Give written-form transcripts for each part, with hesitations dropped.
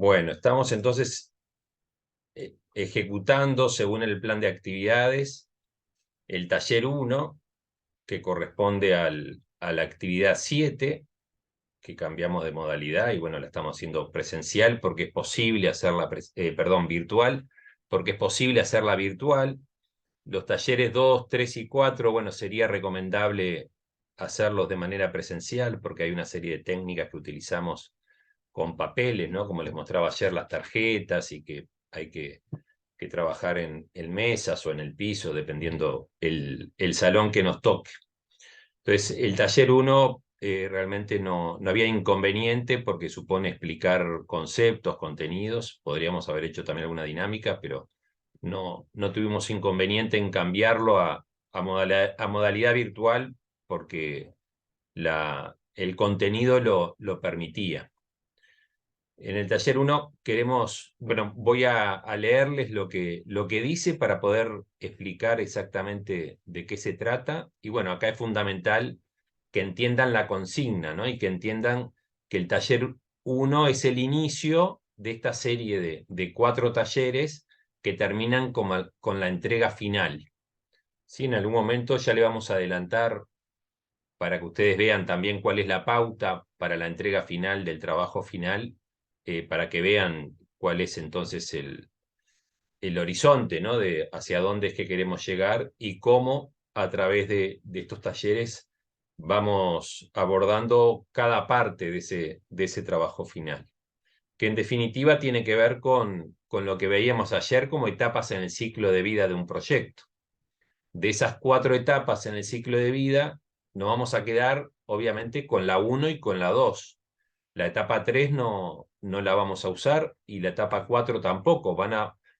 Bueno, estamos entonces ejecutando según el plan de actividades el taller 1, que corresponde a la actividad 7, que cambiamos de modalidad y bueno, la estamos haciendo presencial porque es posible hacerla, virtual, porque es posible hacerla virtual. Los talleres 2, 3 y 4, bueno, sería recomendable hacerlos de manera presencial porque hay una serie de técnicas que utilizamos con papeles, ¿no? Como les mostraba ayer, las tarjetas y que hay que trabajar en mesas o en el piso, dependiendo el salón que nos toque. Entonces, el taller 1 realmente no había inconveniente porque supone explicar conceptos, contenidos. Podríamos haber hecho también alguna dinámica, pero no tuvimos inconveniente en cambiarlo a modalidad virtual porque el contenido lo permitía. En el taller 1 queremos, bueno, voy a leerles lo que dice para poder explicar exactamente de qué se trata. Y bueno, acá es fundamental que entiendan la consigna, ¿no? Y que entiendan que el taller 1 es el inicio de esta serie de 4 talleres que terminan con la entrega final. ¿Sí? En algún momento ya le vamos a adelantar para que ustedes vean también cuál es la pauta para la entrega final del trabajo final, para que vean cuál es entonces el horizonte, ¿no? De hacia dónde es que queremos llegar y cómo a través de estos talleres vamos abordando cada parte de ese trabajo final, que en definitiva tiene que ver con lo que veíamos ayer como etapas en el ciclo de vida de un proyecto. De esas 4 etapas en el ciclo de vida, nos vamos a quedar obviamente con la 1 y con la 2. La etapa 3 no la vamos a usar y la etapa 4 tampoco.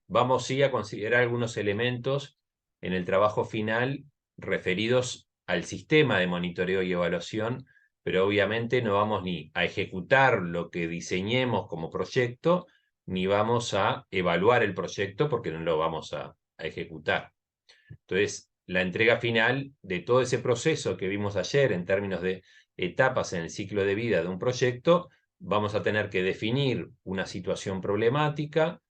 Vamos sí a considerar algunos elementos en el trabajo final referidos al sistema de monitoreo y evaluación, pero obviamente no vamos ni a ejecutar lo que diseñemos como proyecto, ni vamos a evaluar el proyecto porque no lo vamos a ejecutar. Entonces, la entrega final de todo ese proceso que vimos ayer en términos de etapas en el ciclo de vida de un proyecto, vamos a tener que definir una situación problemática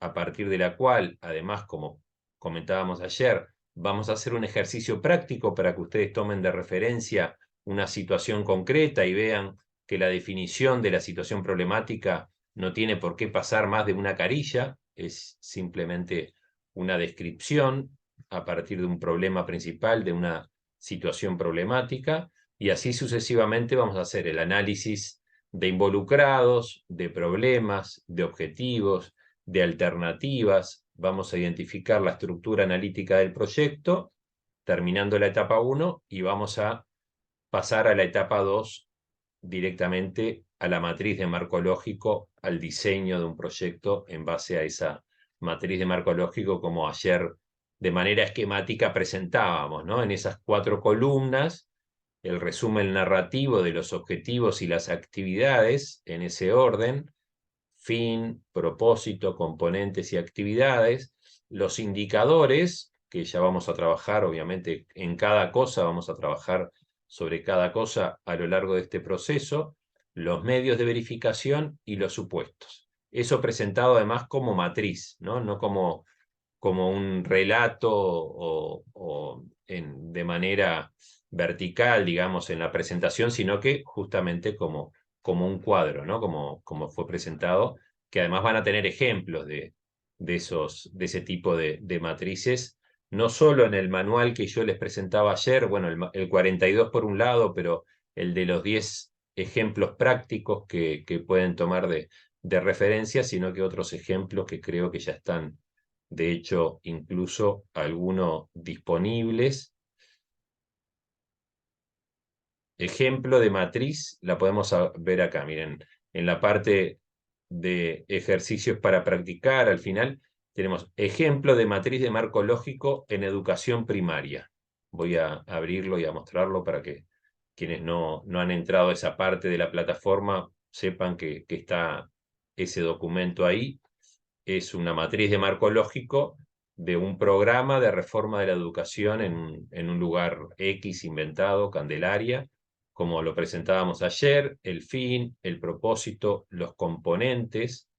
a partir de la cual, además, como comentábamos ayer, vamos a hacer un ejercicio práctico para que ustedes tomen de referencia una situación concreta y vean que la definición de la situación problemática no tiene por qué pasar más de una carilla, es simplemente una descripción a partir de un problema principal, de una situación problemática, y así sucesivamente vamos a hacer el análisis de involucrados, de problemas, de objetivos, de alternativas. Vamos a identificar la estructura analítica del proyecto, terminando la etapa 1, y vamos a pasar a la etapa 2 directamente a la matriz de marco lógico, al diseño de un proyecto en base a esa matriz de marco lógico, como ayer de manera esquemática presentábamos, ¿no? En esas 4 columnas, el resumen narrativo de los objetivos y las actividades en ese orden, fin, propósito, componentes y actividades, los indicadores, que ya vamos a trabajar, obviamente, en cada cosa, vamos a trabajar sobre cada cosa a lo largo de este proceso, los medios de verificación y los supuestos. Eso presentado además como matriz, no como un relato de manera vertical, digamos, en la presentación, sino que justamente como un cuadro, ¿no? Como fue presentado, que además van a tener ejemplos de ese tipo de matrices, no solo en el manual que yo les presentaba ayer, bueno, el 42 por un lado, pero el de los 10 ejemplos prácticos que pueden tomar de referencia, sino que otros ejemplos que creo que ya están, de hecho, incluso algunos disponibles. Ejemplo de matriz la podemos ver acá, miren, en la parte de ejercicios para practicar, al final tenemos ejemplo de matriz de marco lógico en educación primaria. Voy a abrirlo y a mostrarlo para que quienes no han entrado a esa parte de la plataforma sepan que está ese documento ahí. Es una matriz de marco lógico de un programa de reforma de la educación en un lugar X inventado, Candelaria, como lo presentábamos ayer, el fin, el propósito, los componentes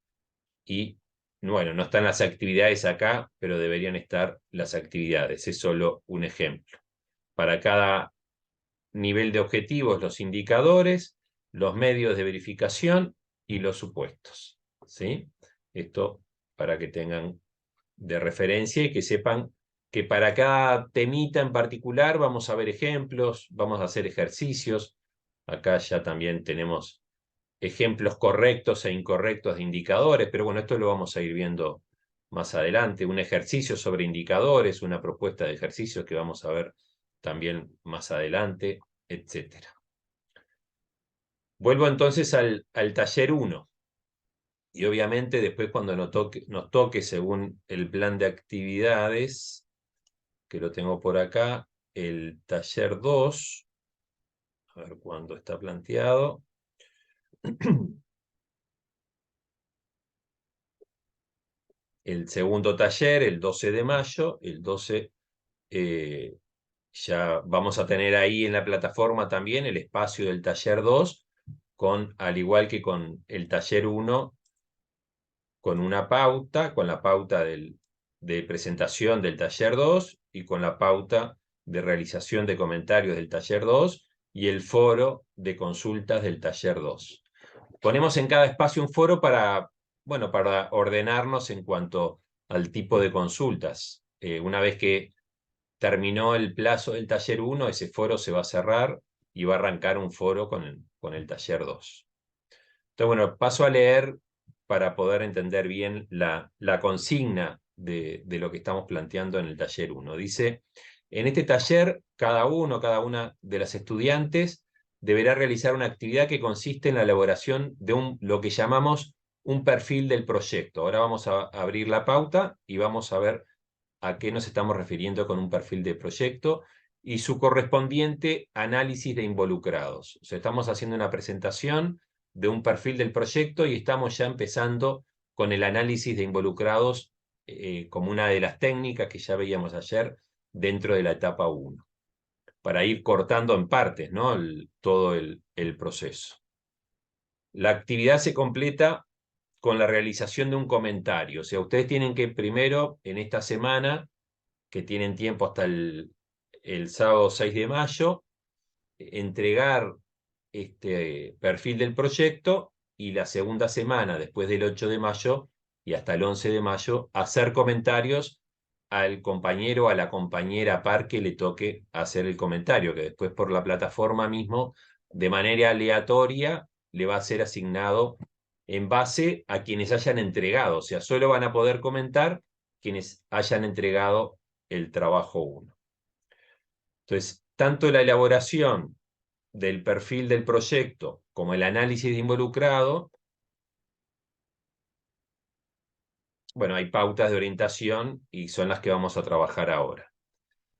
y, bueno, no están las actividades acá, pero deberían estar las actividades. Es solo un ejemplo. Para cada nivel de objetivos, los indicadores, los medios de verificación y los supuestos. ¿Sí? Esto para que tengan de referencia y que sepan que para cada temita en particular vamos a ver ejemplos, vamos a hacer ejercicios. Acá ya también tenemos ejemplos correctos e incorrectos de indicadores, pero bueno, esto lo vamos a ir viendo más adelante. Un ejercicio sobre indicadores, una propuesta de ejercicios que vamos a ver también más adelante, etc. Vuelvo entonces al taller 1. Y obviamente después cuando nos toque según el plan de actividades, que lo tengo por acá, el taller 2, a ver cuándo está planteado. El segundo taller, el 12 de mayo, el 12 ya vamos a tener ahí en la plataforma también el espacio del taller 2, al igual que con el taller 1, con una pauta, con la pauta de presentación del taller 2 y con la pauta de realización de comentarios del taller 2 y el foro de consultas del taller 2. Ponemos en cada espacio un foro para, bueno, para ordenarnos en cuanto al tipo de consultas. Una vez que terminó el plazo del taller 1, ese foro se va a cerrar y va a arrancar un foro con el taller 2. Entonces, bueno, paso a leer para poder entender bien la consigna de lo que estamos planteando en el taller 1. Dice, en este taller, cada una de las estudiantes deberá realizar una actividad que consiste en la elaboración de lo que llamamos un perfil del proyecto. Ahora vamos a abrir la pauta y vamos a ver a qué nos estamos refiriendo con un perfil de proyecto y su correspondiente análisis de involucrados. O sea, estamos haciendo una presentación de un perfil del proyecto y estamos ya empezando con el análisis de involucrados como una de las técnicas que ya veíamos ayer dentro de la etapa 1, para ir cortando en partes, ¿no? todo el proceso. La actividad se completa con la realización de un comentario. O sea, ustedes tienen que primero, en esta semana, que tienen tiempo hasta el sábado 6 de mayo, entregar este perfil del proyecto y la segunda semana, después del 8 de mayo y hasta el 11 de mayo, hacer comentarios al compañero o a la compañera par que le toque hacer el comentario, que después por la plataforma mismo, de manera aleatoria, le va a ser asignado en base a quienes hayan entregado. O sea, solo van a poder comentar quienes hayan entregado el trabajo 1. Entonces, tanto la elaboración del perfil del proyecto como el análisis de involucrado, bueno, hay pautas de orientación y son las que vamos a trabajar ahora.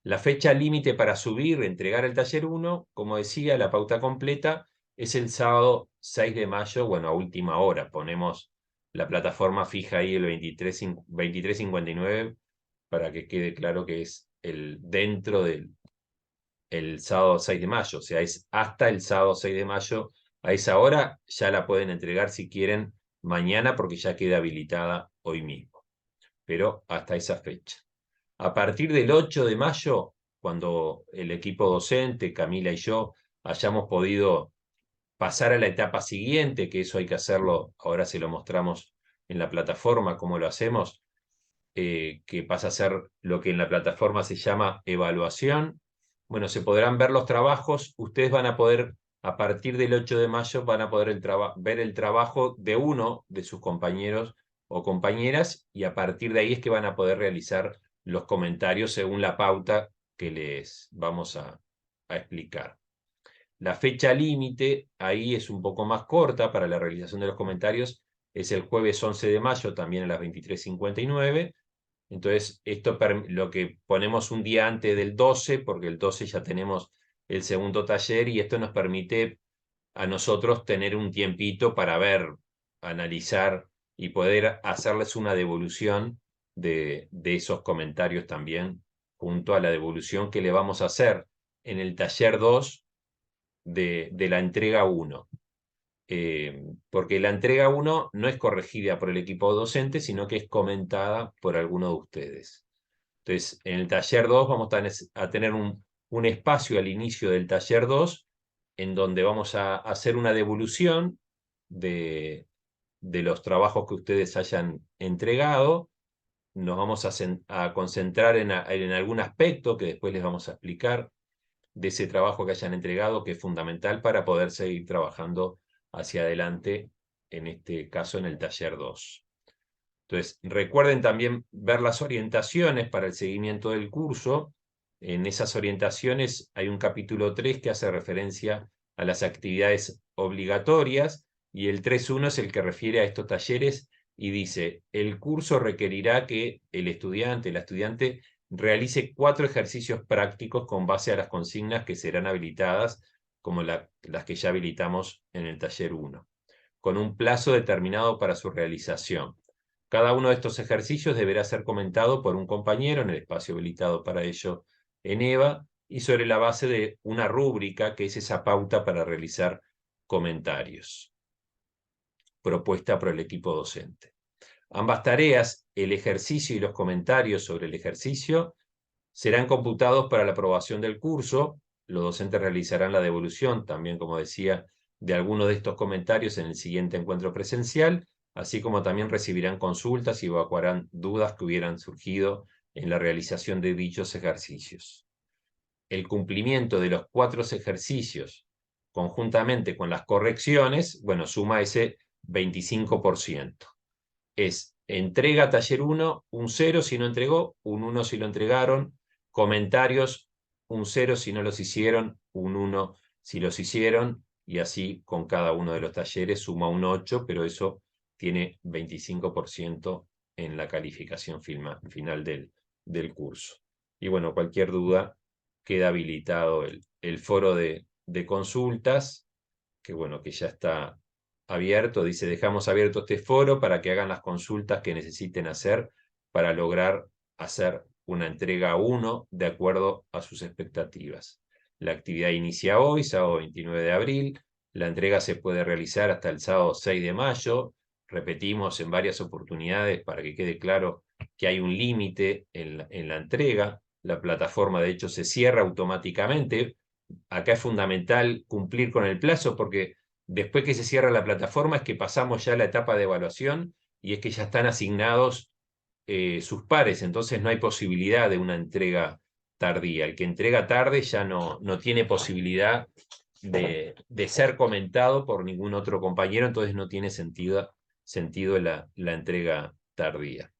La fecha límite para subir, entregar el taller 1, como decía, la pauta completa es el sábado 6 de mayo, bueno, a última hora. Ponemos la plataforma fija ahí el 23:59 para que quede claro que es dentro del sábado 6 de mayo, o sea, es hasta el sábado 6 de mayo. A esa hora ya la pueden entregar si quieren mañana porque ya queda habilitada hoy mismo, pero hasta esa fecha. A partir del 8 de mayo, cuando el equipo docente, Camila y yo, hayamos podido pasar a la etapa siguiente, que eso hay que hacerlo, ahora se lo mostramos en la plataforma, cómo lo hacemos, que pasa a ser lo que en la plataforma se llama evaluación. Bueno, se podrán ver los trabajos, ustedes van a poder, a partir del 8 de mayo, van a poder ver el trabajo de uno de sus compañeros o compañeras y a partir de ahí es que van a poder realizar los comentarios según la pauta que les vamos a explicar. La fecha límite ahí es un poco más corta para la realización de los comentarios, es el jueves 11 de mayo, también a las 23:59. Entonces, esto lo que ponemos un día antes del 12, porque el 12 ya tenemos el segundo taller y esto nos permite a nosotros tener un tiempito para ver, analizar y poder hacerles una devolución de esos comentarios también, junto a la devolución que le vamos a hacer en el taller 2 de la entrega 1. Porque la entrega 1 no es corregida por el equipo docente, sino que es comentada por alguno de ustedes. Entonces, en el taller 2 vamos a tener un espacio al inicio del taller 2 en donde vamos a hacer una devolución de los trabajos que ustedes hayan entregado. Nos vamos a concentrar en algún aspecto que después les vamos a explicar de ese trabajo que hayan entregado, que es fundamental para poder seguir trabajando hacia adelante, en este caso en el taller 2. Entonces, recuerden también ver las orientaciones para el seguimiento del curso. En esas orientaciones hay un capítulo 3 que hace referencia a las actividades obligatorias, y el 3.1 es el que refiere a estos talleres y dice: el curso requerirá que el estudiante, la estudiante, realice 4 ejercicios prácticos con base a las consignas que serán habilitadas, como las que ya habilitamos en el taller 1, con un plazo determinado para su realización. Cada uno de estos ejercicios deberá ser comentado por un compañero en el espacio habilitado para ello en EVA, y sobre la base de una rúbrica, que es esa pauta para realizar comentarios, propuesta por el equipo docente. Ambas tareas, el ejercicio y los comentarios sobre el ejercicio, serán computados para la aprobación del curso. Los docentes realizarán la devolución, también como decía, de algunos de estos comentarios en el siguiente encuentro presencial, así como también recibirán consultas y evacuarán dudas que hubieran surgido en la realización de dichos ejercicios. El cumplimiento de los 4 ejercicios, conjuntamente con las correcciones, bueno, suma ese 25%. Es entrega taller 1, un 0 si no entregó, un 1 si lo entregaron; comentarios, un 0 si no los hicieron, un 1 si los hicieron, y así con cada uno de los talleres suma un 8, pero eso tiene 25% en la calificación final del curso. Y bueno, cualquier duda, queda habilitado el foro de consultas, que bueno, que ya está abierto. Dice: dejamos abierto este foro para que hagan las consultas que necesiten hacer para lograr hacer una entrega 1 de acuerdo a sus expectativas. La actividad inicia hoy, sábado 29 de abril. La entrega se puede realizar hasta el sábado 6 de mayo. Repetimos en varias oportunidades para que quede claro que hay un límite en la entrega. La plataforma, de hecho, se cierra automáticamente. Acá es fundamental cumplir con el plazo, porque después que se cierra la plataforma es que pasamos ya a la etapa de evaluación, y es que ya están asignados sus pares, entonces no hay posibilidad de una entrega tardía. El que entrega tarde ya no tiene posibilidad de ser comentado por ningún otro compañero, entonces no tiene sentido la entrega tardía.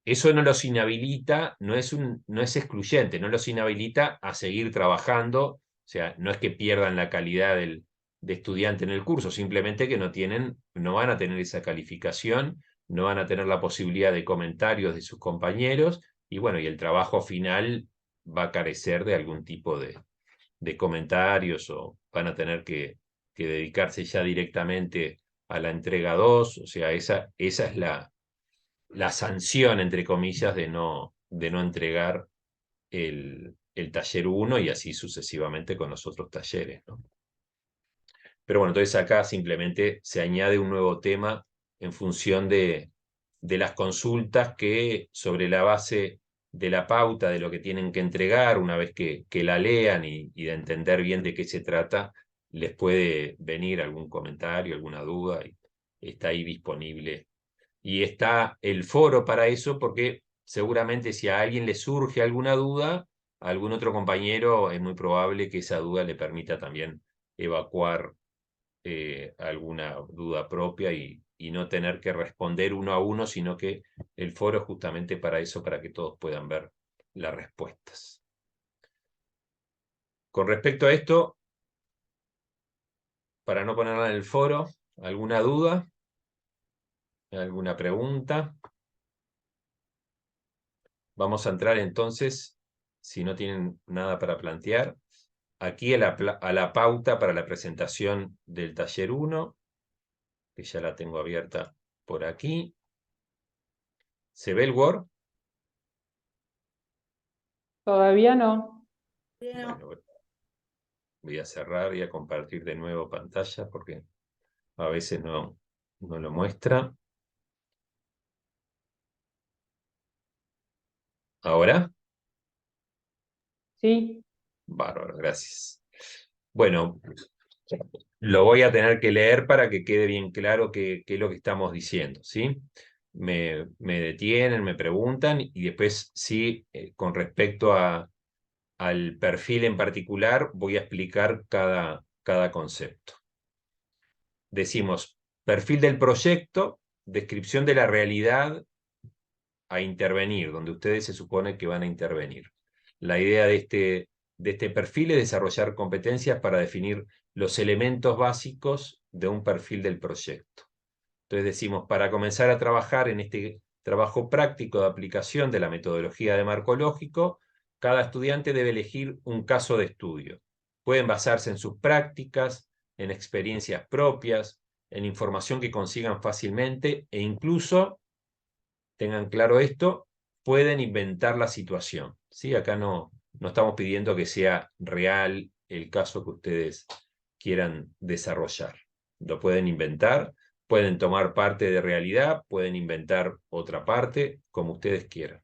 Eso no los inhabilita, no es excluyente, no los inhabilita a seguir trabajando. O sea, no es que pierdan la calidad de estudiante en el curso, simplemente que no van a tener esa calificación, no van a tener la posibilidad de comentarios de sus compañeros, y bueno, y el trabajo final va a carecer de algún tipo de comentarios, o van a tener que dedicarse ya directamente a la entrega 2. O sea, esa es la sanción, entre comillas, de no entregar el taller 1, y así sucesivamente con los otros talleres, ¿no? Pero bueno, entonces acá simplemente se añade un nuevo tema en función de las consultas, que sobre la base de la pauta de lo que tienen que entregar, una vez que la lean y de entender bien de qué se trata, les puede venir algún comentario, alguna duda, y está ahí disponible. Y está el foro para eso, porque seguramente si a alguien le surge alguna duda, a algún otro compañero es muy probable que esa duda le permita también evacuar alguna duda propia, y no tener que responder uno a uno, sino que el foro es justamente para eso, para que todos puedan ver las respuestas. Con respecto a esto, para no ponerla en el foro, ¿alguna duda? ¿Alguna pregunta? Vamos a entrar entonces, si no tienen nada para plantear, aquí a la pauta para la presentación del taller 1, que ya la tengo abierta por aquí. ¿Se ve el Word? Todavía no. Bueno, Voy a cerrar y a compartir de nuevo pantalla porque a veces no lo muestra. ¿Ahora? Sí, Bárbaro, gracias. Bueno, lo voy a tener que leer para que quede bien claro qué es lo que estamos diciendo, ¿sí? Me detienen, me preguntan y después sí, con respecto al perfil en particular, voy a explicar cada concepto. Decimos, perfil del proyecto, descripción de la realidad a intervenir, donde ustedes se supone que van a intervenir. La idea de este perfil es desarrollar competencias para definir los elementos básicos de un perfil del proyecto. Entonces decimos, para comenzar a trabajar en este trabajo práctico de aplicación de la metodología de marco lógico, cada estudiante debe elegir un caso de estudio. Pueden basarse en sus prácticas, en experiencias propias, en información que consigan fácilmente e incluso, tengan claro esto, pueden inventar la situación. ¿Sí? Acá no estamos pidiendo que sea real el caso que ustedes quieran desarrollar. Lo pueden inventar, pueden tomar parte de realidad, pueden inventar otra parte, como ustedes quieran.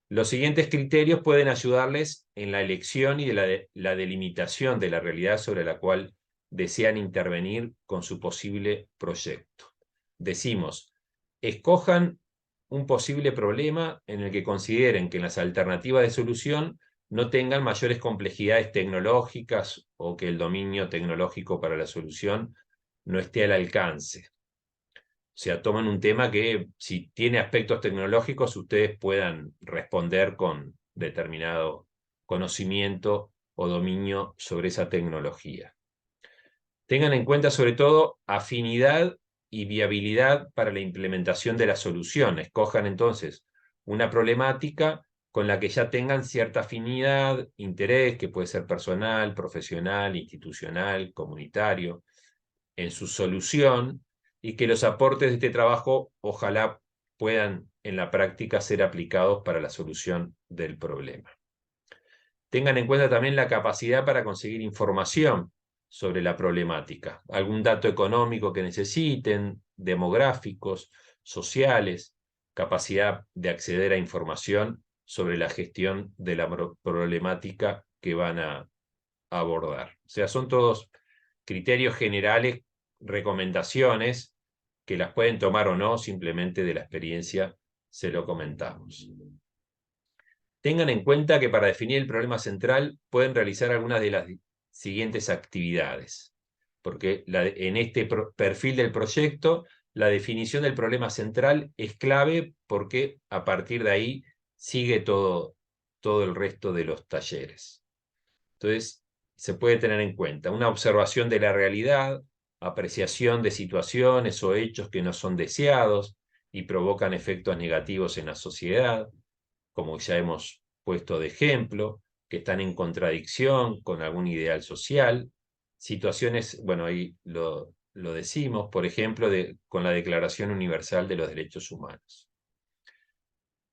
Los siguientes criterios pueden ayudarles en la elección y la delimitación de la realidad sobre la cual desean intervenir con su posible proyecto. Decimos, escojan un posible problema en el que consideren que las alternativas de solución no tengan mayores complejidades tecnológicas o que el dominio tecnológico para la solución no esté al alcance. O sea, toman un tema que si tiene aspectos tecnológicos, ustedes puedan responder con determinado conocimiento o dominio sobre esa tecnología. Tengan en cuenta sobre todo afinidad y viabilidad para la implementación de la solución. Escojan entonces una problemática con la que ya tengan cierta afinidad, interés, que puede ser personal, profesional, institucional, comunitario, en su solución y que los aportes de este trabajo ojalá puedan en la práctica ser aplicados para la solución del problema. Tengan en cuenta también la capacidad para conseguir información sobre la problemática, algún dato económico que necesiten, demográficos, sociales, capacidad de acceder a información sobre la gestión de la problemática que van a abordar. O sea, son todos criterios generales, recomendaciones que las pueden tomar o no, simplemente de la experiencia se lo comentamos. Tengan en cuenta que para definir el problema central pueden realizar algunas de las siguientes actividades, porque en este perfil del proyecto la definición del problema central es clave porque a partir de ahí sigue todo el resto de los talleres. Entonces, se puede tener en cuenta una observación de la realidad, apreciación de situaciones o hechos que no son deseados y provocan efectos negativos en la sociedad, como ya hemos puesto de ejemplo, que están en contradicción con algún ideal social, situaciones, bueno, ahí lo decimos, por ejemplo, con la Declaración Universal de los Derechos Humanos.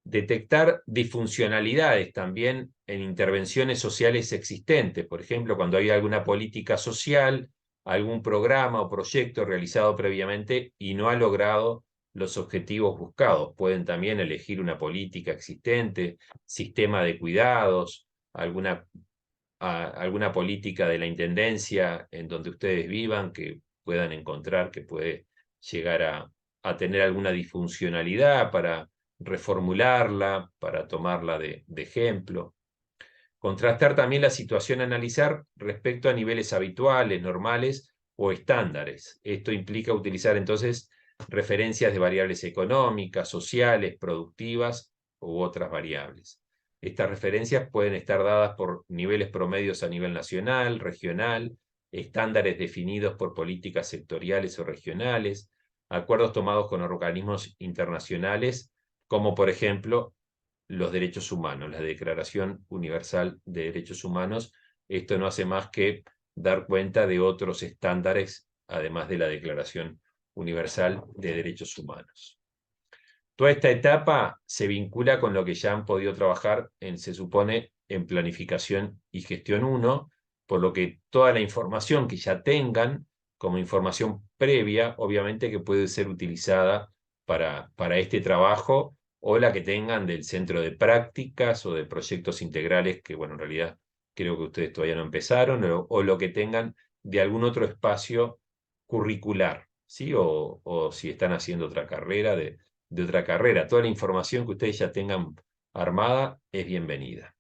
Detectar disfuncionalidades también en intervenciones sociales existentes, por ejemplo, cuando hay alguna política social, algún programa o proyecto realizado previamente y no ha logrado los objetivos buscados. Pueden también elegir una política existente, sistema de cuidados, alguna política de la intendencia en donde ustedes vivan que puedan encontrar que puede llegar a tener alguna disfuncionalidad para reformularla, para tomarla de ejemplo. Contrastar también la situación a analizar respecto a niveles habituales, normales o estándares. Esto implica utilizar entonces referencias de variables económicas, sociales, productivas u otras variables. Estas referencias pueden estar dadas por niveles promedios a nivel nacional, regional, estándares definidos por políticas sectoriales o regionales, acuerdos tomados con organismos internacionales, como por ejemplo los derechos humanos, la Declaración Universal de Derechos Humanos. Esto no hace más que dar cuenta de otros estándares, además de la Declaración Universal de Derechos Humanos. Toda esta etapa se vincula con lo que ya han podido trabajar, se supone, en Planificación y Gestión 1, por lo que toda la información que ya tengan como información previa, obviamente que puede ser utilizada para este trabajo, o la que tengan del centro de prácticas o de proyectos integrales, que bueno, en realidad creo que ustedes todavía no empezaron, o lo que tengan de algún otro espacio curricular, ¿sí? O si están haciendo otra carrera, de otra carrera. Toda la información que ustedes ya tengan armada es bienvenida.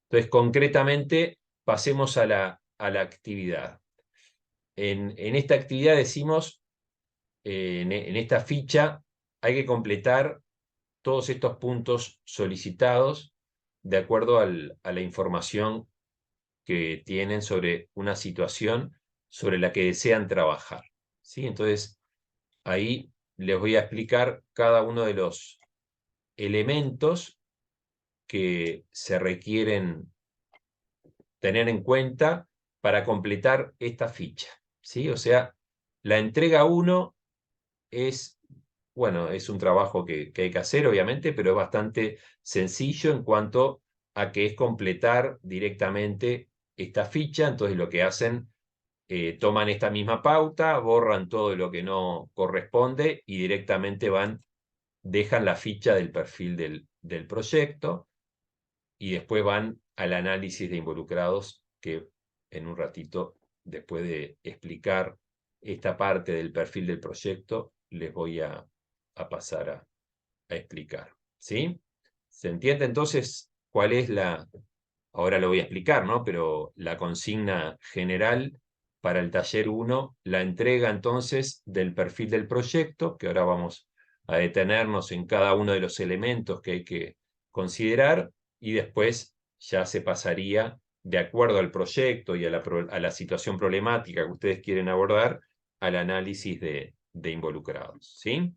Entonces, concretamente, pasemos a la actividad. En esta actividad decimos, en esta ficha, hay que completar todos estos puntos solicitados de acuerdo a la información que tienen sobre una situación sobre la que desean trabajar, ¿sí? Entonces, ahí les voy a explicar cada uno de los elementos que se requieren tener en cuenta para completar esta ficha, ¿sí? O sea, la entrega 1 es, bueno, es un trabajo que hay que hacer, obviamente, pero es bastante sencillo en cuanto a que es completar directamente esta ficha. Entonces lo que hacen, toman esta misma pauta, borran todo lo que no corresponde y directamente dejan la ficha del perfil del proyecto y después van al análisis de involucrados, que en un ratito, después de explicar esta parte del perfil del proyecto, les voy a pasar a explicar. ¿Sí? ¿Se entiende entonces cuál es ahora lo voy a explicar, ¿no? Pero la consigna general para el taller 1, la entrega entonces del perfil del proyecto, que ahora vamos a detenernos en cada uno de los elementos que hay que considerar, y después ya se pasaría, de acuerdo al proyecto y a la situación problemática que ustedes quieren abordar, al análisis de involucrados. ¿Sí?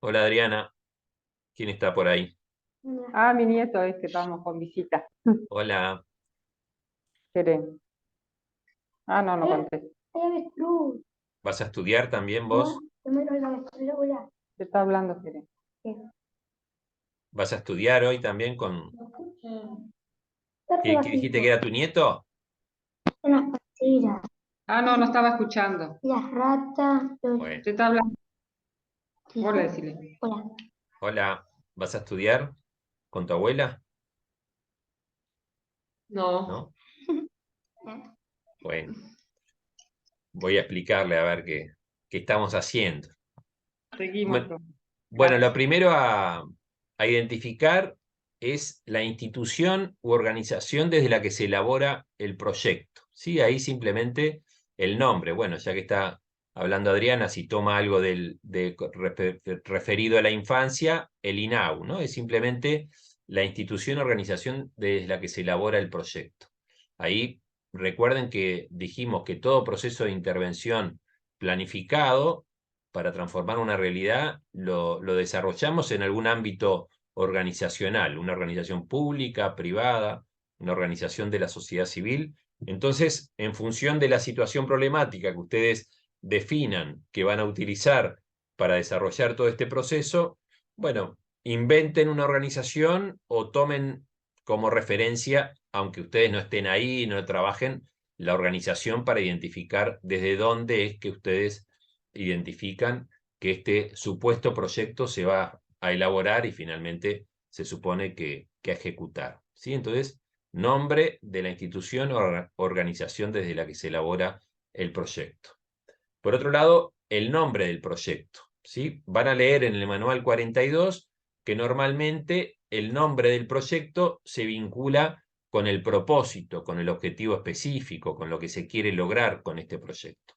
Hola Adriana, ¿quién está por ahí? Ah, mi nieto es que estamos con visita. Hola, Esperen. Ah, no, no conté. ¿vas a estudiar también vos? Se está hablando, esperen. ¿Vas a estudiar hoy también con... ¿Qué dijiste que era tu nieto? Ah, no, no estaba escuchando. Las ratas, Bueno, Se está hablando. Vos le decile. Hola. hola, ¿vas a estudiar con tu abuela? No. ¿No? Bueno, voy a explicarle a ver qué estamos haciendo. Seguimos. Bueno, bueno, lo primero a identificar es la institución u organización desde la que se elabora el proyecto. ¿Sí? Ahí simplemente el nombre. Bueno, ya que está hablando Adriana, si toma algo referido a la infancia, el INAU, ¿no? Es simplemente la institución o organización desde la que se elabora el proyecto. Ahí recuerden que dijimos que todo proceso de intervención planificado para transformar una realidad lo desarrollamos en algún ámbito organizacional, una organización pública, privada, una organización de la sociedad civil. Entonces, en función de la situación problemática que ustedes definan que van a utilizar para desarrollar todo este proceso, bueno, inventen una organización o tomen como referencia, aunque ustedes no estén ahí, no trabajen, la organización para identificar desde dónde es que ustedes identifican que este supuesto proyecto se va a elaborar y finalmente se supone que a ejecutar. ¿Sí? Entonces, nombre de la institución o organización desde la que se elabora el proyecto. Por otro lado, el nombre del proyecto. ¿Sí? Van a leer en el manual 42 que normalmente el nombre del proyecto se vincula con el propósito, con el objetivo específico, con lo que se quiere lograr con este proyecto.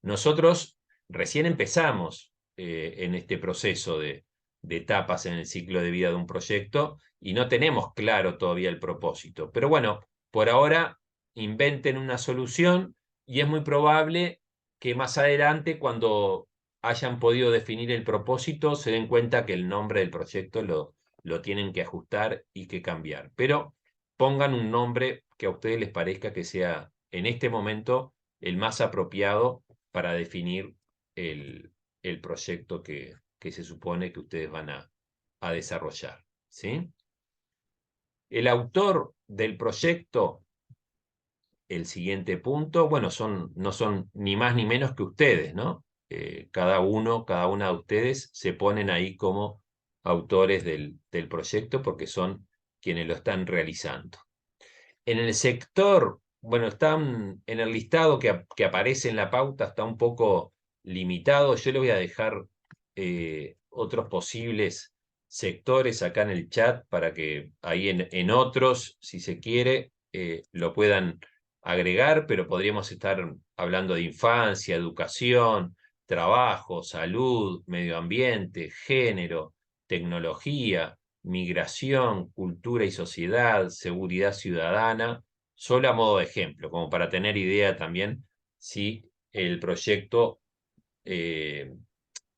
Nosotros recién empezamos en este proceso de etapas en el ciclo de vida de un proyecto y no tenemos claro todavía el propósito. Pero bueno, por ahora inventen una solución y es muy probable que más adelante, cuando hayan podido definir el propósito, se den cuenta que el nombre del proyecto lo tienen que ajustar y que cambiar. Pero pongan un nombre que a ustedes les parezca que sea en este momento el más apropiado para definir el proyecto que se supone que ustedes van a desarrollar. ¿sí? El autor del proyecto, el siguiente punto, bueno, no son ni más ni menos que ustedes, ¿no? Cada una de ustedes se ponen ahí como autores del proyecto porque son quienes lo están realizando. En el sector, bueno, están en el listado que aparece en la pauta, está un poco limitado. Yo le voy a dejar otros posibles sectores acá en el chat para que ahí en otros, si se quiere, lo puedan agregar, pero podríamos estar hablando de infancia, educación, trabajo, salud, medio ambiente, género, tecnología, migración, cultura y sociedad, seguridad ciudadana, solo a modo de ejemplo, como para tener idea también si el proyecto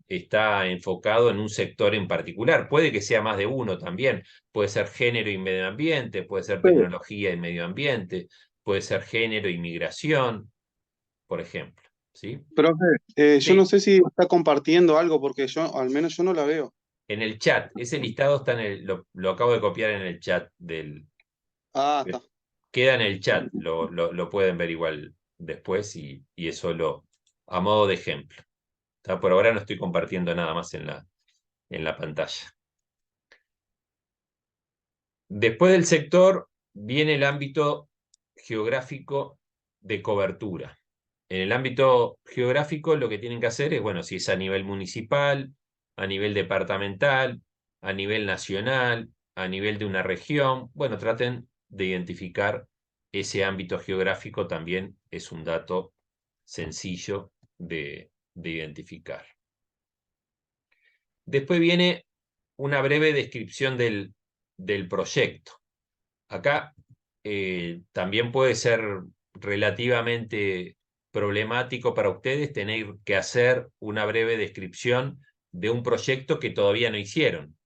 está enfocado en un sector en particular. Puede que sea más de uno también. Puede ser género y medio ambiente, puede ser Sí, tecnología y medio ambiente, puede ser género y migración, por ejemplo. ¿Sí? profe, yo no Sí, sé si está compartiendo algo porque yo, al menos yo no la veo. en el chat. Ese listado está lo acabo de copiar en el chat Ah, está. queda en el chat, lo pueden ver igual después y es solo a modo de ejemplo. ¿Está? Por ahora no estoy compartiendo nada más en la pantalla. Después del sector viene el ámbito geográfico de cobertura. En el ámbito geográfico lo que tienen que hacer es, bueno, si es a nivel municipal, a nivel departamental, a nivel nacional, a nivel de una región, bueno, traten de identificar ese ámbito geográfico, también es un dato sencillo de identificar. Después viene una breve descripción del proyecto. Acá también puede ser relativamente problemático para ustedes tener que hacer una breve descripción de un proyecto que todavía no hicieron.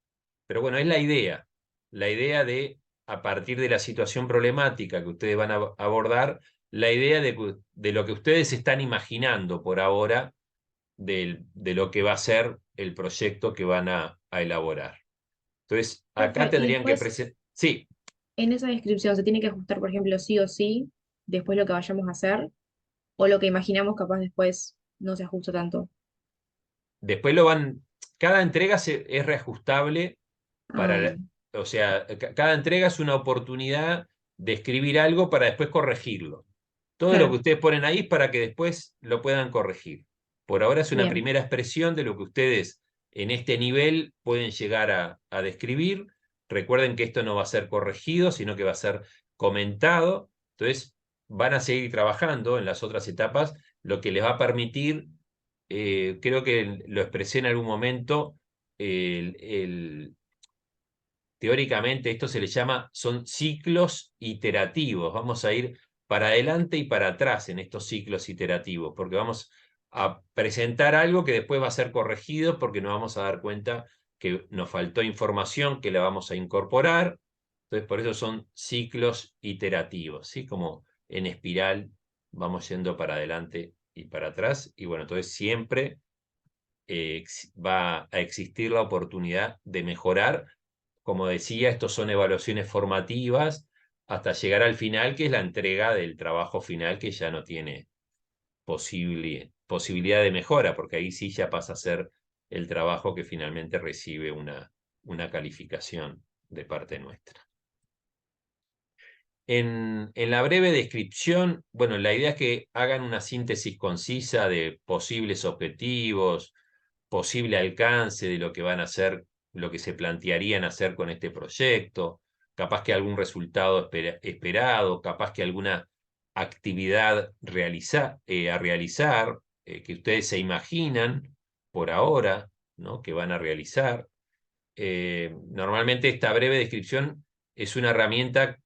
Pero bueno, es la idea de, a partir de la situación problemática que ustedes van a abordar, la idea de lo que ustedes están imaginando por ahora de lo que va a ser el proyecto que van a elaborar. Entonces, acá Profe, y tendrían que después presentar... Sí. en esa descripción se tiene que ajustar, por ejemplo, sí o sí, después lo que vayamos a hacer, o lo que imaginamos capaz después no se ajusta tanto. Después cada entrega es reajustable Ah, o sea, cada entrega es una oportunidad de escribir algo para después corregirlo. Todo lo que claro, ustedes ponen ahí es para que después lo puedan corregir. Por ahora es una bien. primera expresión de lo que ustedes en este nivel pueden llegar a describir. Recuerden que esto no va a ser corregido, sino que va a ser comentado. Entonces, van a seguir trabajando en las otras etapas, lo que les va a permitir, creo que lo expresé en algún momento, teóricamente esto se le llama, son ciclos iterativos. Vamos a ir para adelante y para atrás en estos ciclos iterativos, porque vamos a presentar algo que después va a ser corregido porque nos vamos a dar cuenta que nos faltó información que la vamos a incorporar. Entonces, por eso son ciclos iterativos, ¿sí? Como en espiral vamos yendo para adelante y para atrás. Y bueno, entonces siempre va a existir la oportunidad de mejorar. Como decía, estos son evaluaciones formativas hasta llegar al final, que es la entrega del trabajo final, que ya no tiene posibilidad de mejora, porque ahí sí ya pasa a ser el trabajo que finalmente recibe una calificación de parte nuestra. En la breve descripción, bueno, la idea es que hagan una síntesis concisa de posibles objetivos, posible alcance de lo que van a hacer, lo que se plantearían hacer con este proyecto, capaz que algún resultado esperado, capaz que alguna actividad a realizar que ustedes se imaginan por ahora, ¿no? Que van a realizar. Normalmente esta breve descripción es una herramienta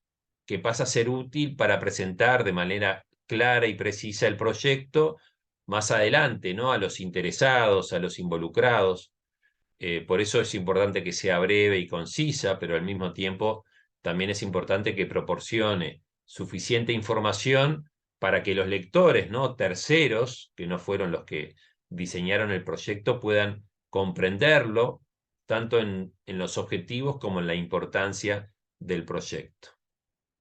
que pasa a ser útil para presentar de manera clara y precisa el proyecto más adelante, ¿no? A los interesados, a los involucrados. Por eso es importante que sea breve y concisa, pero al mismo tiempo también es importante que proporcione suficiente información para que los lectores, ¿no? Terceros, que no fueron los que diseñaron el proyecto, puedan comprenderlo tanto en los objetivos como en la importancia del proyecto.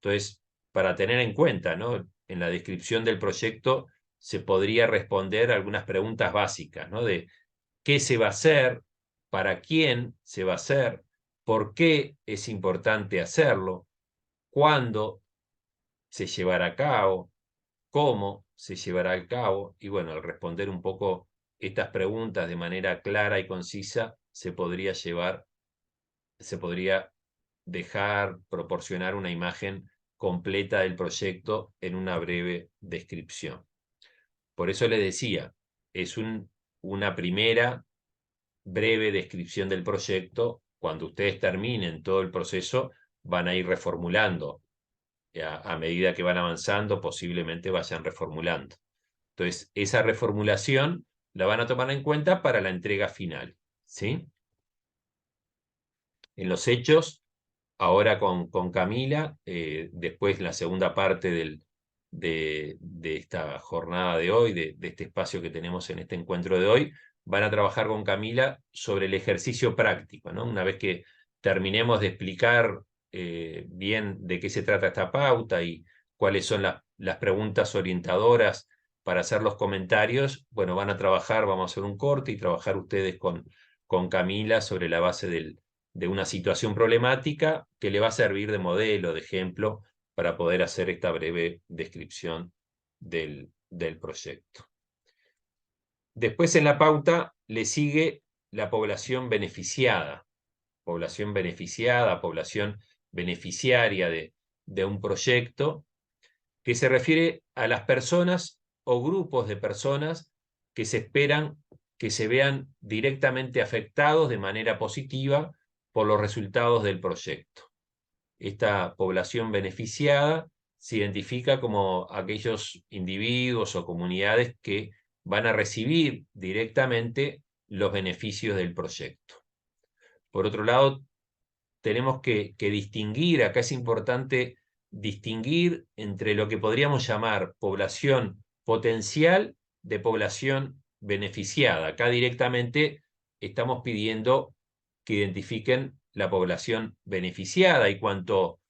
Entonces, para tener en cuenta, ¿no? En la descripción del proyecto se podría responder algunas preguntas básicas, ¿no? De qué se va a hacer, para quién se va a hacer, por qué es importante hacerlo, cuándo se llevará a cabo, cómo se llevará a cabo. Y bueno, al responder un poco estas preguntas de manera clara y concisa, se podría proporcionar una imagen completa del proyecto en una breve descripción. Por eso les decía, es una primera breve descripción del proyecto. Cuando ustedes terminen todo el proceso, van a ir reformulando. A medida que van avanzando, posiblemente vayan reformulando. Entonces, esa reformulación la van a tomar en cuenta para la entrega final, ¿sí? En los hechos, ahora con Camila, después la segunda parte de esta jornada de hoy, de este espacio que tenemos en este encuentro de hoy, van a trabajar con Camila sobre el ejercicio práctico, ¿no? Una vez que terminemos de explicar bien de qué se trata esta pauta y cuáles son las preguntas orientadoras para hacer los comentarios, bueno, van a trabajar, vamos a hacer un corte y trabajar ustedes con Camila sobre la base de una situación problemática que le va a servir de modelo, de ejemplo, para poder hacer esta breve descripción del proyecto. Después en la pauta le sigue la población beneficiada, población beneficiaria de un proyecto, que se refiere a las personas o grupos de personas que se esperan que se vean directamente afectados de manera positiva por los resultados del proyecto. Esta población beneficiada se identifica como aquellos individuos o comunidades que van a recibir directamente los beneficios del proyecto. Por otro lado, tenemos que distinguir, acá es importante distinguir entre lo que podríamos llamar población potencial de población beneficiada. Acá directamente estamos pidiendo que identifiquen la población beneficiada, y cuanto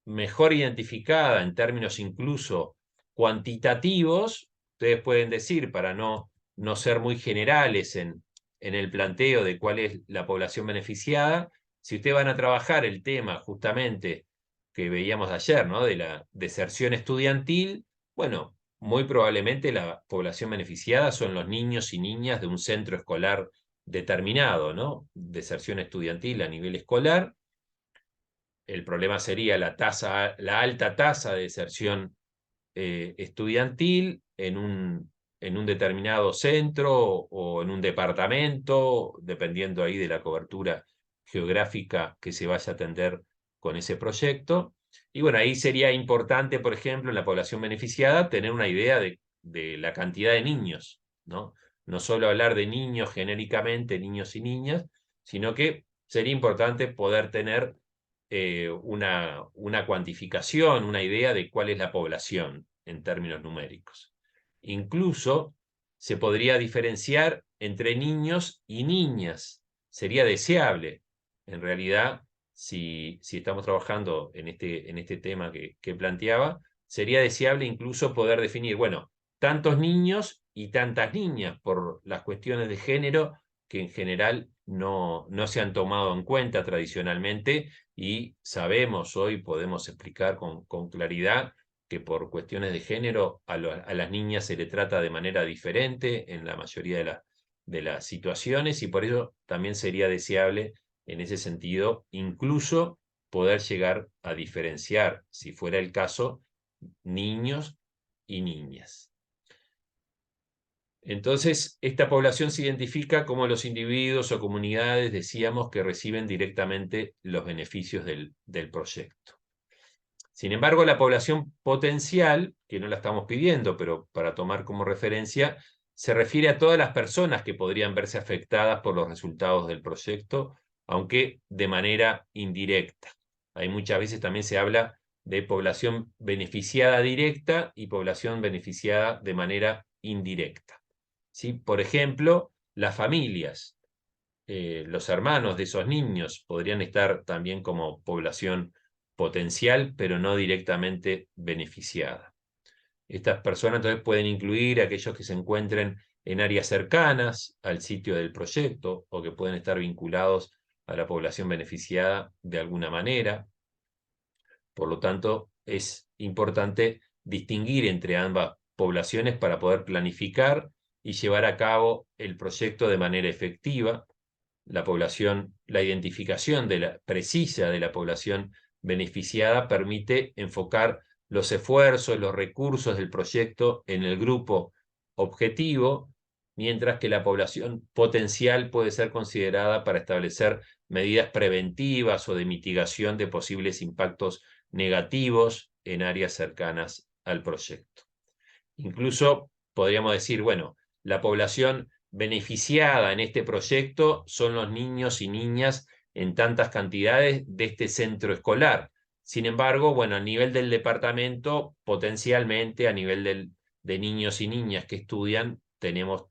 mejor identificada en términos incluso cuantitativos, ustedes pueden decir, para no ser muy generales en el planteo de cuál es la población beneficiada, si ustedes van a trabajar el tema justamente que veíamos ayer, ¿no? De la deserción estudiantil, bueno, muy probablemente la población beneficiada son los niños y niñas de un centro escolar determinado, ¿no? Deserción estudiantil a nivel escolar. El problema sería la alta tasa de deserción estudiantil en un determinado centro o en un departamento, dependiendo ahí de la cobertura geográfica que se vaya a atender con ese proyecto. Y bueno, ahí sería importante, por ejemplo, en la población beneficiada, tener una idea de la cantidad de niños, ¿no? No solo hablar de niños genéricamente, niños y niñas, sino que sería importante poder tener una cuantificación, una idea de cuál es la población en términos numéricos. Incluso se podría diferenciar entre niños y niñas. Sería deseable, en realidad, si estamos trabajando en este tema que planteaba, sería deseable incluso poder definir, bueno, tantos niños y tantas niñas por las cuestiones de género que en general no se han tomado en cuenta tradicionalmente, y sabemos hoy, podemos explicar con claridad, que por cuestiones de género a las niñas se le trata de manera diferente en la mayoría de las situaciones, y por ello también sería deseable en ese sentido incluso poder llegar a diferenciar, si fuera el caso, niños y niñas. Entonces, esta población se identifica como los individuos o comunidades, decíamos, que reciben directamente los beneficios del proyecto. Sin embargo, la población potencial, que no la estamos pidiendo, pero para tomar como referencia, se refiere a todas las personas que podrían verse afectadas por los resultados del proyecto, aunque de manera indirecta. Hay muchas veces también se habla de población beneficiada directa y población beneficiada de manera indirecta. ¿Sí? Por ejemplo, las familias. los hermanos de esos niños podrían estar también como población potencial, pero no directamente beneficiada. Estas personas entonces pueden incluir a aquellos que se encuentren en áreas cercanas al sitio del proyecto o que pueden estar vinculados a la población beneficiada de alguna manera. Por lo tanto, es importante distinguir entre ambas poblaciones para poder planificar y llevar a cabo el proyecto de manera efectiva. La identificación precisa de la población beneficiada permite enfocar los esfuerzos, los recursos del proyecto en el grupo objetivo, mientras que la población potencial puede ser considerada para establecer medidas preventivas o de mitigación de posibles impactos negativos en áreas cercanas al proyecto. Incluso podríamos decir, bueno, la población beneficiada en este proyecto son los niños y niñas en tantas cantidades de este centro escolar. Sin embargo, bueno, a nivel del departamento, potencialmente a nivel de niños y niñas que estudian, tenemos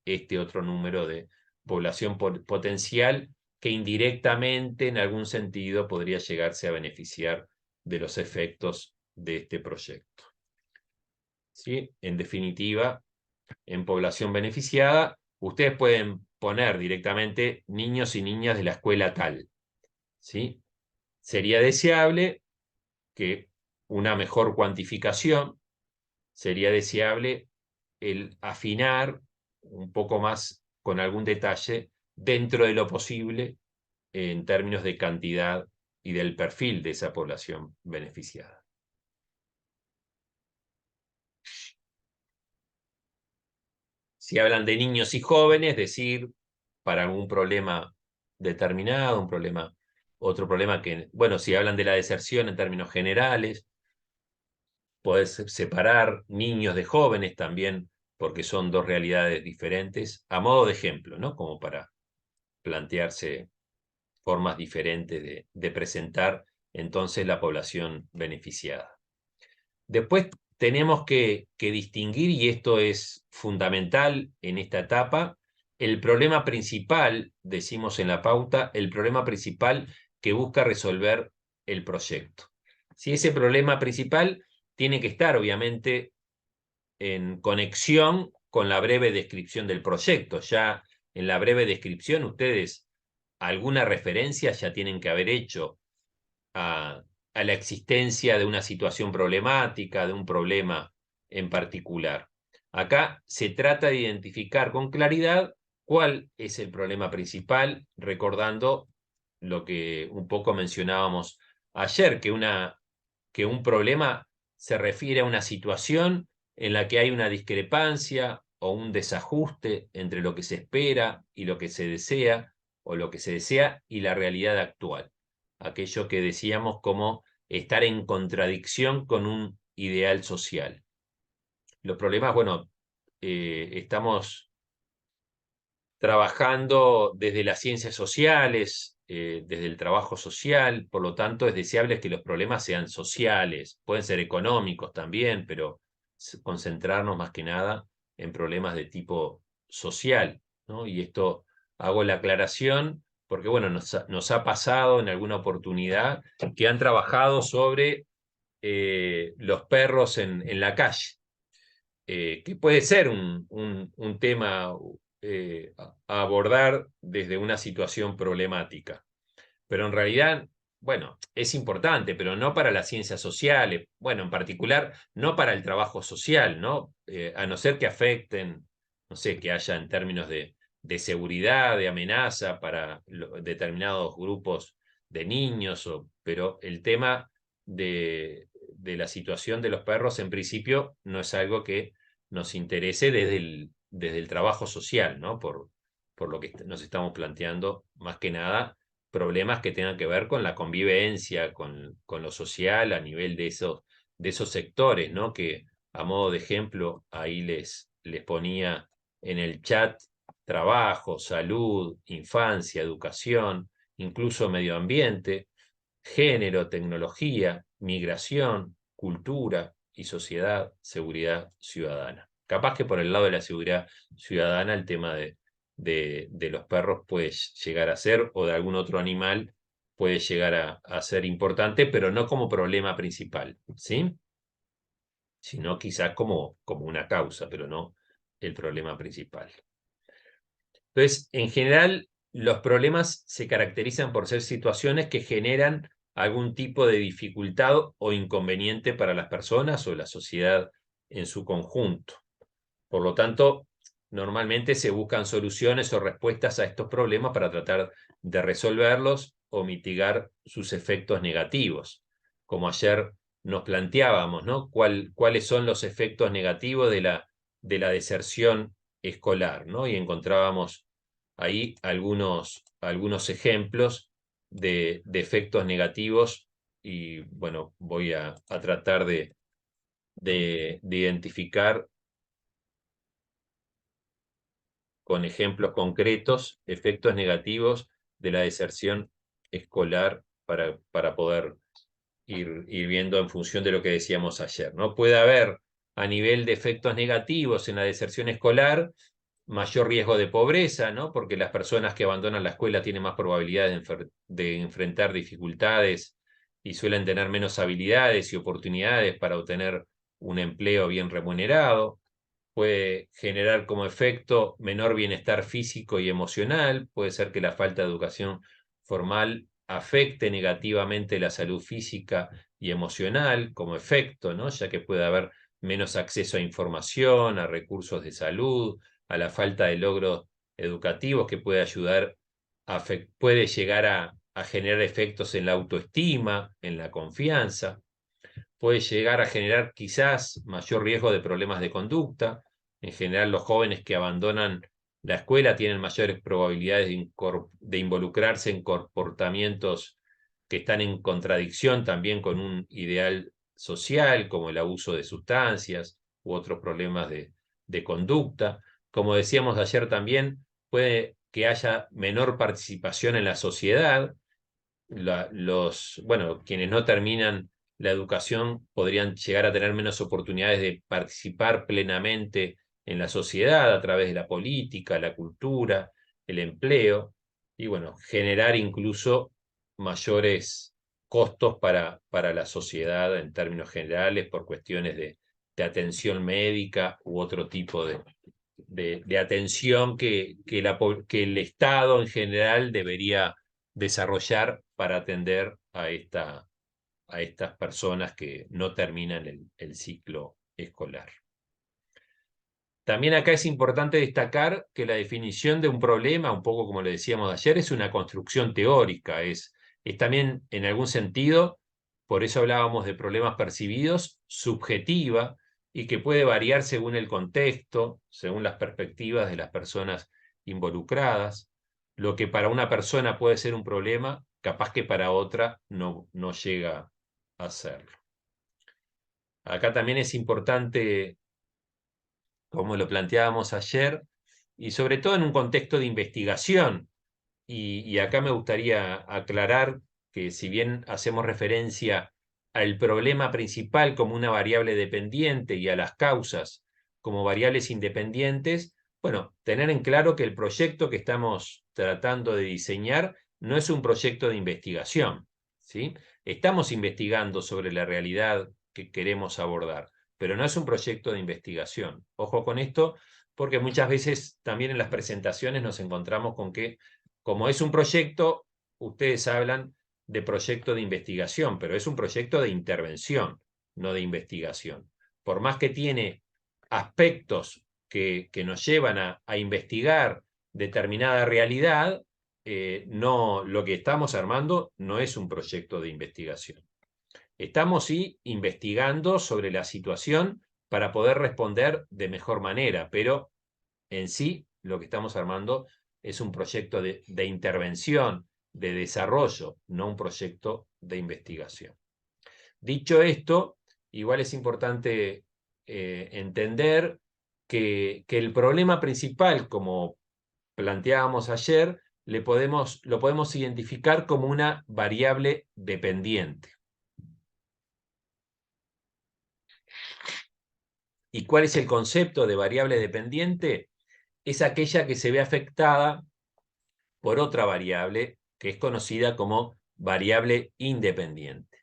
este otro número de población potencial que indirectamente, en algún sentido, podría llegarse a beneficiar de los efectos de este proyecto. ¿Sí? En definitiva, en población beneficiada, ustedes pueden poner directamente niños y niñas de la escuela tal. ¿Sí? Sería deseable que una mejor cuantificación, sería deseable el afinar un poco más con algún detalle dentro de lo posible en términos de cantidad y del perfil de esa población beneficiada. Si hablan de niños y jóvenes, decir, para algún problema determinado, otro problema que, bueno, si hablan de la deserción en términos generales, podés separar niños de jóvenes también, porque son dos realidades diferentes, a modo de ejemplo, ¿no? Como para plantearse formas diferentes de presentar entonces la población beneficiada. Después tenemos que distinguir, y esto es fundamental en esta etapa, el problema principal, decimos en la pauta, el problema principal que busca resolver el proyecto. Si ese problema principal tiene que estar, obviamente, en conexión con la breve descripción del proyecto. Ya en la breve descripción ustedes alguna referencia ya tienen que haber hecho a la existencia de una situación problemática, de un problema en particular. Acá se trata de identificar con claridad cuál es el problema principal, recordando lo que un poco mencionábamos ayer, que un problema se refiere a una situación en la que hay una discrepancia o un desajuste entre lo que se espera y lo que se desea, o lo que se desea y la realidad actual. Aquello que decíamos como estar en contradicción con un ideal social. Los problemas, bueno, estamos trabajando desde las ciencias sociales, desde el trabajo social, por lo tanto es deseable que los problemas sean sociales, pueden ser económicos también, pero concentrarnos más que nada en problemas de tipo social, ¿no? Y esto hago la aclaración porque, bueno, nos ha pasado en alguna oportunidad que han trabajado sobre los perros en la calle, que puede ser un tema a abordar desde una situación problemática. Pero en realidad, bueno, es importante, pero no para las ciencias sociales, bueno, en particular, no para el trabajo social, ¿no? A no ser que afecten, no sé, que haya en términos de seguridad, de amenaza para determinados grupos de niños, pero el tema de la situación de los perros, en principio, no es algo que nos interese desde el trabajo social, ¿no? Por lo que nos estamos planteando, más que nada, problemas que tengan que ver con la convivencia, con lo social a nivel de esos sectores, ¿no? Que a modo de ejemplo, ahí les ponía en el chat trabajo, salud, infancia, educación, incluso medio ambiente, género, tecnología, migración, cultura y sociedad, seguridad ciudadana. Capaz que por el lado de la seguridad ciudadana el tema de de los perros puede llegar a ser, o de algún otro animal puede llegar a ser importante, pero no como problema principal, ¿sí? Sino quizás como una causa, pero no el problema principal. Entonces, en general, los problemas se caracterizan por ser situaciones que generan algún tipo de dificultad o inconveniente para las personas o la sociedad en su conjunto. Por lo tanto, normalmente se buscan soluciones o respuestas a estos problemas para tratar de resolverlos o mitigar sus efectos negativos. Como ayer nos planteábamos, ¿no? ¿Cuáles son los efectos negativos de la deserción escolar, ¿no? Y encontrábamos ahí algunos ejemplos de efectos negativos y, bueno, voy a tratar de identificar con ejemplos concretos efectos negativos de la deserción escolar para poder ir viendo en función de lo que decíamos ayer, ¿no? Puede haber a nivel de efectos negativos en la deserción escolar mayor riesgo de pobreza, ¿no? Porque las personas que abandonan la escuela tienen más probabilidades de enfrentar dificultades y suelen tener menos habilidades y oportunidades para obtener un empleo bien remunerado. Puede generar como efecto menor bienestar físico y emocional. Puede ser que la falta de educación formal afecte negativamente la salud física y emocional como efecto, ¿no? Ya que puede haber menos acceso a información, a recursos de salud, a la falta de logros educativos que puede ayudar, puede llegar a generar efectos en la autoestima, en la confianza. Puede llegar a generar quizás mayor riesgo de problemas de conducta. En general, los jóvenes que abandonan la escuela tienen mayores probabilidades de involucrarse en comportamientos que están en contradicción también con un ideal social, como el abuso de sustancias u otros problemas de conducta. Como decíamos ayer también, puede que haya menor participación en la sociedad. Quienes no terminan la educación podrían llegar a tener menos oportunidades de participar plenamente en la sociedad a través de la política, la cultura, el empleo, y bueno, generar incluso mayores costos para la sociedad en términos generales por cuestiones de atención médica u otro tipo de atención que el Estado en general debería desarrollar para atender a estas personas que no terminan el ciclo escolar. También acá es importante destacar que la definición de un problema, un poco como le decíamos ayer, es una construcción teórica, es también en algún sentido, por eso hablábamos de problemas percibidos, subjetiva y que puede variar según el contexto, según las perspectivas de las personas involucradas. Lo que para una persona puede ser un problema, capaz que para otra no llega a serlo. Acá también es importante, como lo planteábamos ayer, y sobre todo en un contexto de investigación. Y acá me gustaría aclarar que si bien hacemos referencia al problema principal como una variable dependiente y a las causas como variables independientes, bueno, tener en claro que el proyecto que estamos tratando de diseñar no es un proyecto de investigación, ¿sí? Estamos investigando sobre la realidad que queremos abordar, pero no es un proyecto de investigación. Ojo con esto, porque muchas veces también en las presentaciones nos encontramos con que, como es un proyecto, ustedes hablan de proyecto de investigación, pero es un proyecto de intervención, no de investigación. Por más que tiene aspectos que nos llevan a investigar determinada realidad, no, lo que estamos armando no es un proyecto de investigación. Estamos sí investigando sobre la situación para poder responder de mejor manera, pero en sí lo que estamos armando es un proyecto de intervención, de desarrollo, no un proyecto de investigación. Dicho esto, igual es importante entender que el problema principal, como planteábamos ayer, lo podemos identificar como una variable dependiente. ¿Y cuál es el concepto de variable dependiente? es aquella que se ve afectada por otra variable que es conocida como variable independiente.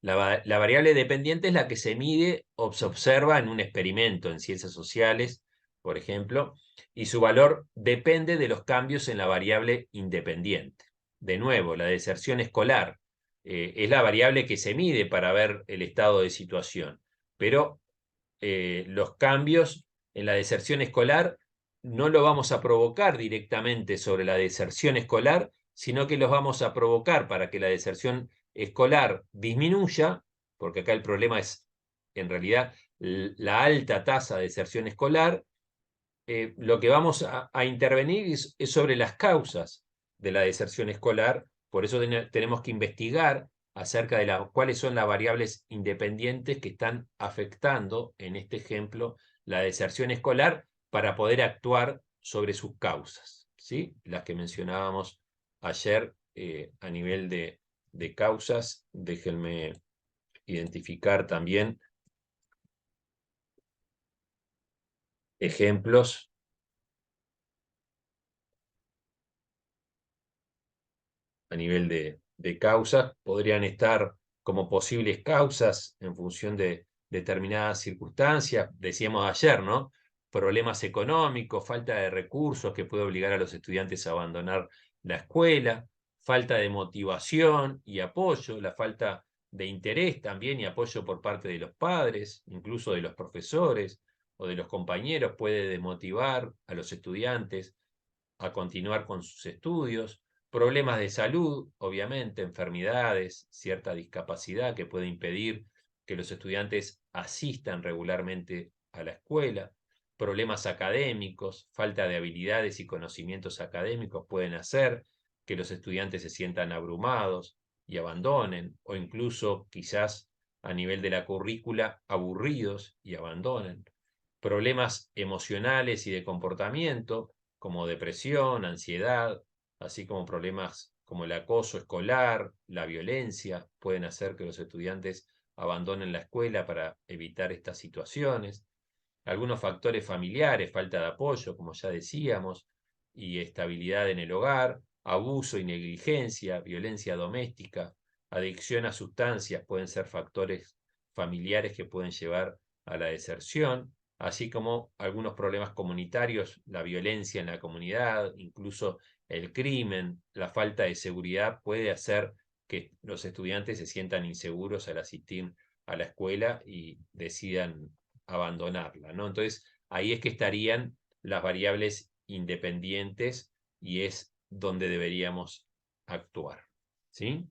La variable dependiente es la que se mide o se observa en un experimento en ciencias sociales, por ejemplo, y su valor depende de los cambios en la variable independiente. De nuevo, la deserción escolar es la variable que se mide para ver el estado de situación, pero los cambios en la deserción escolar no lo vamos a provocar directamente sobre la deserción escolar, sino que los vamos a provocar para que la deserción escolar disminuya, porque acá el problema es en realidad la alta tasa de deserción escolar. Lo que vamos a intervenir es sobre las causas de la deserción escolar, por eso tenemos que investigar acerca de cuáles son las variables independientes que están afectando, en este ejemplo, la deserción escolar para poder actuar sobre sus causas, ¿sí? Las que mencionábamos ayer a nivel de causas. Déjenme identificar también ejemplos. A nivel de causas, podrían estar como posibles causas en función de determinadas circunstancias. Decíamos ayer, ¿no? Problemas económicos, falta de recursos que puede obligar a los estudiantes a abandonar la escuela, falta de motivación y apoyo, la falta de interés también y apoyo por parte de los padres, incluso de los profesores o de los compañeros, puede desmotivar a los estudiantes a continuar con sus estudios. Problemas de salud, obviamente, enfermedades, cierta discapacidad que puede impedir que los estudiantes asistan regularmente a la escuela. Problemas académicos, falta de habilidades y conocimientos académicos pueden hacer que los estudiantes se sientan abrumados y abandonen, o incluso quizás a nivel de la currícula aburridos y abandonen. Problemas emocionales y de comportamiento, como depresión, ansiedad, así como problemas como el acoso escolar, la violencia, pueden hacer que los estudiantes abandonen la escuela para evitar estas situaciones. Algunos factores familiares, falta de apoyo, como ya decíamos, y estabilidad en el hogar, abuso y negligencia, violencia doméstica, adicción a sustancias pueden ser factores familiares que pueden llevar a la deserción, así como algunos problemas comunitarios, la violencia en la comunidad, incluso el crimen, la falta de seguridad puede hacer que los estudiantes se sientan inseguros al asistir a la escuela y decidan abandonarla, ¿no? Entonces, ahí es que estarían las variables independientes y es donde deberíamos actuar, ¿sí?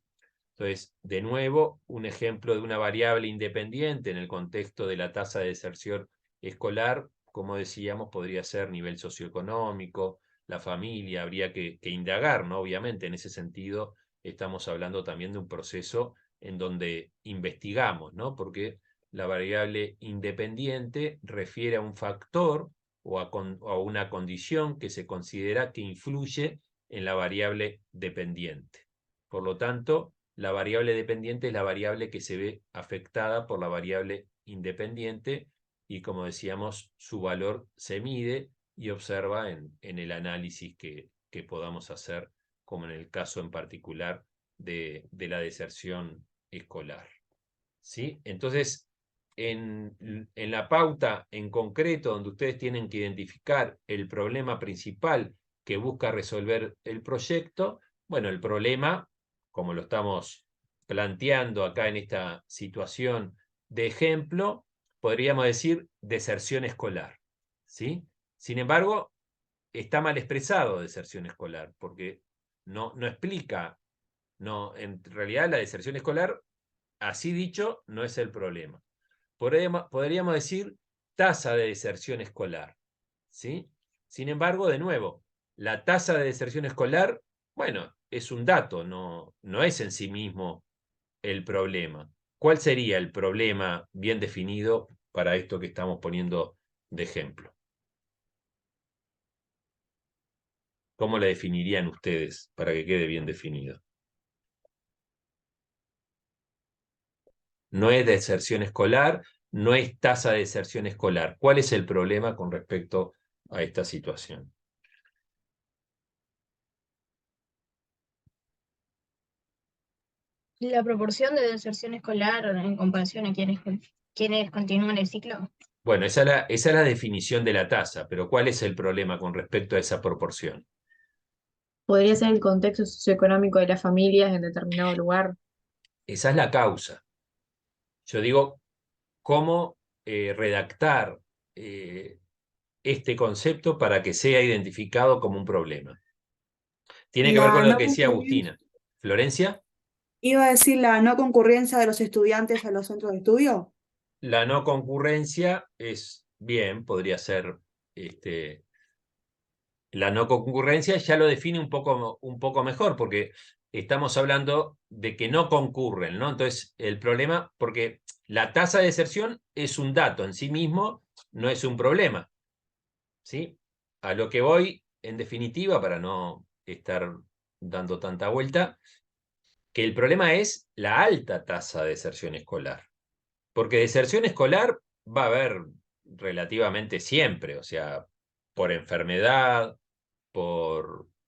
Entonces, de nuevo, un ejemplo de una variable independiente en el contexto de la tasa de deserción escolar, como decíamos, podría ser nivel socioeconómico, la familia, habría que indagar, ¿no? Obviamente, en ese sentido, estamos hablando también de un proceso en donde investigamos, ¿no? Porque la variable independiente refiere a un factor o a una condición que se considera que influye en la variable dependiente. Por lo tanto, la variable dependiente es la variable que se ve afectada por la variable independiente y, como decíamos, su valor se mide y observa en el análisis que podamos hacer, como en el caso en particular de la deserción escolar, ¿sí? Entonces, en la pauta en concreto, donde ustedes tienen que identificar el problema principal que busca resolver el proyecto, bueno, el problema, como lo estamos planteando acá en esta situación de ejemplo, podríamos decir deserción escolar, ¿sí? Sin embargo, está mal expresado deserción escolar, porque no explica, no, en realidad la deserción escolar, así dicho, no es el problema. Podríamos decir tasa de deserción escolar, ¿sí? Sin embargo, de nuevo, la tasa de deserción escolar, bueno, es un dato, no es en sí mismo el problema. ¿Cuál sería el problema bien definido para esto que estamos poniendo de ejemplo? ¿Cómo le definirían ustedes para que quede bien definido? No es deserción escolar, no es tasa de deserción escolar. ¿Cuál es el problema con respecto a esta situación. La proporción de deserción escolar en comparación a quienes continúan el ciclo. Bueno, esa es la definición de la tasa, pero ¿cuál es el problema con respecto a esa proporción? Podría ser el contexto socioeconómico de las familias en determinado lugar. Esa es la causa. Yo digo, ¿cómo redactar este concepto para que sea identificado como un problema? Tiene que ver con La lo no que decía concurrencia, Agustina. ¿Florencia? iba a decir la no concurrencia de los estudiantes a los centros de estudio. La no concurrencia es bien, podría ser la no concurrencia ya lo define un poco mejor, porque estamos hablando de que no concurren, ¿no? Entonces, el problema, porque la tasa de deserción es un dato en sí mismo, no es un problema, ¿sí? A lo que voy, en definitiva, para no estar dando tanta vuelta, que el problema es la alta tasa de deserción escolar. Porque deserción escolar va a haber relativamente siempre, o sea, por enfermedad,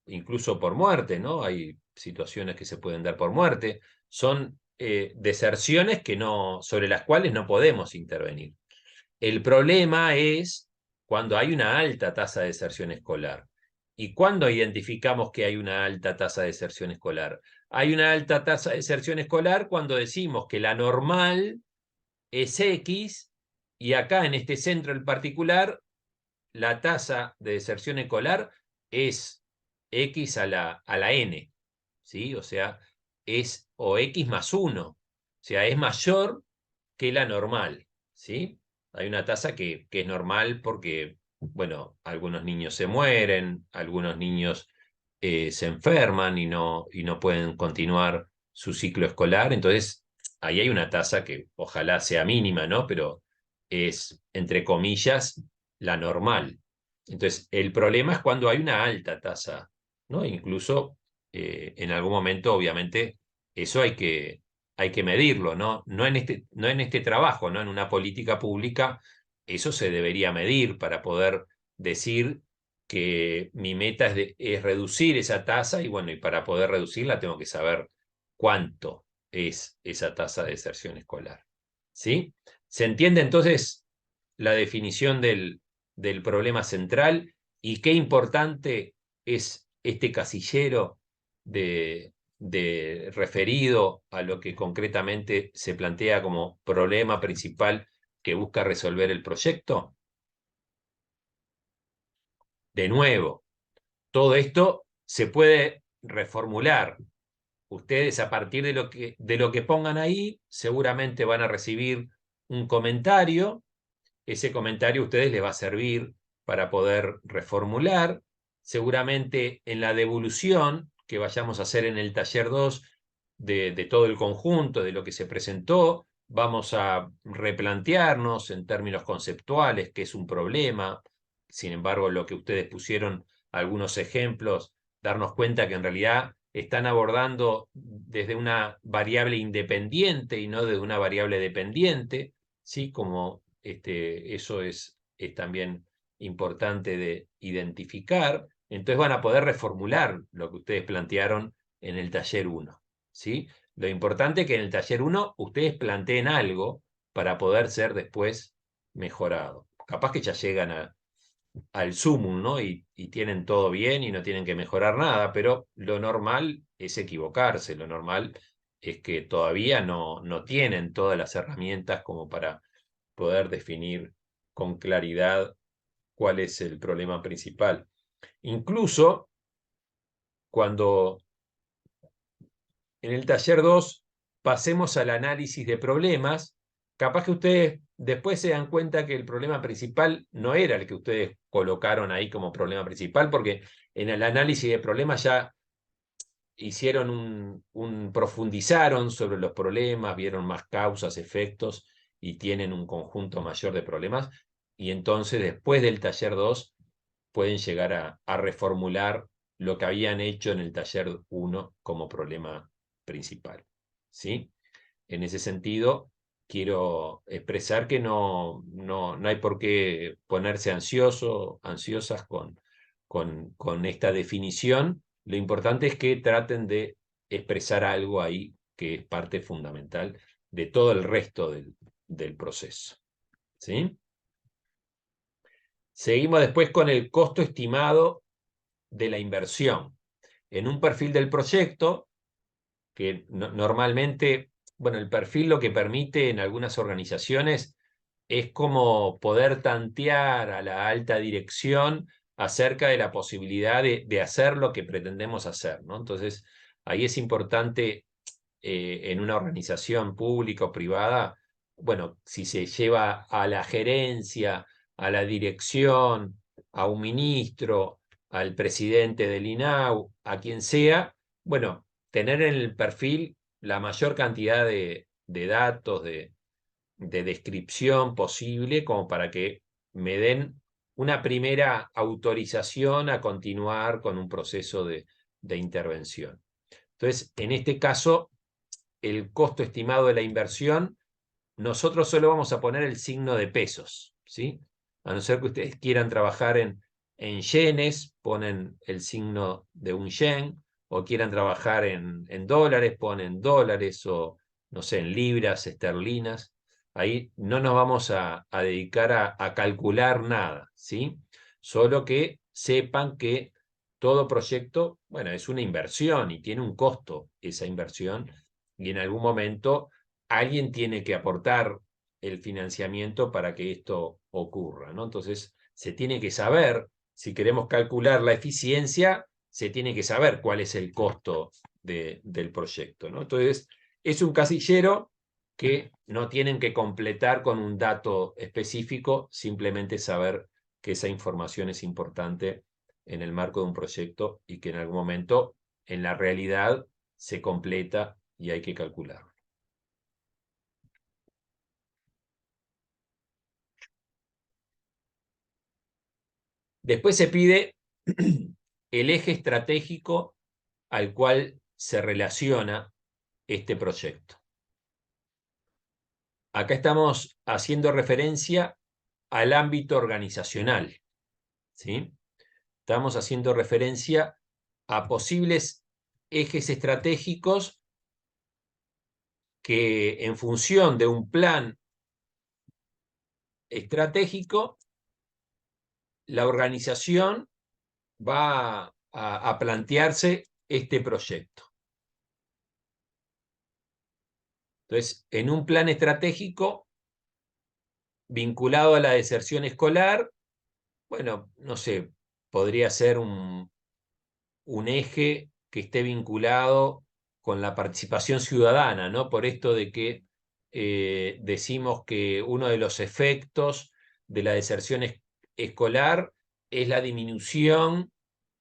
incluso por muerte, ¿no? Hay situaciones que se pueden dar por muerte. Son deserciones sobre las cuales no podemos intervenir. El problema es cuando hay una alta tasa de deserción escolar. ¿Y cuándo identificamos que hay una alta tasa de deserción escolar? Hay una alta tasa de deserción escolar cuando decimos que la normal es X y acá en este centro en particular la tasa de deserción escolar es X a la N, ¿sí? O sea, es o X más 1, o sea, es mayor que la normal, ¿sí? Hay una tasa que es normal porque, bueno, algunos niños se mueren, algunos niños se enferman y no pueden continuar su ciclo escolar, entonces ahí hay una tasa que ojalá sea mínima, ¿no? Pero es, entre comillas, la normal. Entonces, el problema es cuando hay una alta tasa, ¿no? Incluso en algún momento, obviamente, eso hay que medirlo, ¿no? No en este trabajo, ¿no? En una política pública, eso se debería medir para poder decir que mi meta es reducir esa tasa y bueno, y para poder reducirla tengo que saber cuánto es esa tasa de deserción escolar. ¿Sí? ¿Se entiende entonces la definición del problema central y qué importante es este casillero de referido a lo que concretamente se plantea como problema principal que busca resolver el proyecto? De nuevo, todo esto se puede reformular. Ustedes a partir de lo que pongan ahí, seguramente van a recibir un comentario. Ese comentario a ustedes les va a servir para poder reformular. Seguramente en la devolución que vayamos a hacer en el taller 2 de todo el conjunto, de lo que se presentó, vamos a replantearnos en términos conceptuales qué es un problema. Sin embargo, lo que ustedes pusieron, algunos ejemplos, darnos cuenta que en realidad están abordando desde una variable independiente y no desde una variable dependiente, ¿sí? Como eso es también importante de identificar. Entonces van a poder reformular lo que ustedes plantearon en el taller 1, ¿sí? Lo importante es que en el taller 1 ustedes planteen algo para poder ser después mejorado. Capaz que ya llegan al sumum, ¿no? Y tienen todo bien y no tienen que mejorar nada, pero lo normal es equivocarse, lo normal es que todavía no tienen todas las herramientas como para poder definir con claridad cuál es el problema principal. Incluso cuando en el taller 2 pasemos al análisis de problemas, capaz que ustedes después se dan cuenta que el problema principal no era el que ustedes colocaron ahí como problema principal, porque en el análisis de problemas ya hicieron profundizaron sobre los problemas, vieron más causas, efectos y tienen un conjunto mayor de problemas. Y entonces después del taller 2 pueden llegar a reformular lo que habían hecho en el taller 1 como problema principal. ¿Sí? En ese sentido, quiero expresar que no no hay por qué ponerse ansiosas con esta definición. Lo importante es que traten de expresar algo ahí que es parte fundamental de todo el resto del proceso. ¿Sí? Seguimos después con el costo estimado de la inversión. En un perfil del proyecto, que normalmente, bueno, el perfil lo que permite en algunas organizaciones es como poder tantear a la alta dirección acerca de la posibilidad de hacer lo que pretendemos hacer, ¿no? Entonces, ahí es importante en una organización pública o privada, bueno, si se lleva a la gerencia, a la dirección, a un ministro, al presidente del INAU, a quien sea, bueno, tener en el perfil la mayor cantidad de datos, de descripción posible, como para que me den una primera autorización a continuar con un proceso de intervención. Entonces, en este caso, el costo estimado de la inversión, nosotros solo vamos a poner el signo de pesos, ¿sí? A no ser que ustedes quieran trabajar en yenes, ponen el signo de un yen, o quieran trabajar en dólares, ponen dólares, o no sé, en libras esterlinas. Ahí no nos vamos a dedicar a calcular nada, ¿sí? Solo que sepan que todo proyecto, bueno, es una inversión y tiene un costo esa inversión, y en algún momento alguien tiene que aportar el financiamiento para que esto ocurra, ¿no? Entonces, se tiene que saber, si queremos calcular la eficiencia, se tiene que saber cuál es el costo del proyecto, ¿no? Entonces, es un casillero que no tienen que completar con un dato específico, simplemente saber que esa información es importante en el marco de un proyecto y que en algún momento, en la realidad, se completa y hay que calcularlo. Después se pide el eje estratégico al cual se relaciona este proyecto. Acá estamos haciendo referencia al ámbito organizacional, ¿sí? Estamos haciendo referencia a posibles ejes estratégicos que, en función de un plan estratégico, la organización va a plantearse este proyecto. Entonces, en un plan estratégico vinculado a la deserción escolar, bueno, no sé, podría ser un eje que esté vinculado con la participación ciudadana, ¿no? Por esto de que decimos que uno de los efectos de la deserción escolar es la disminución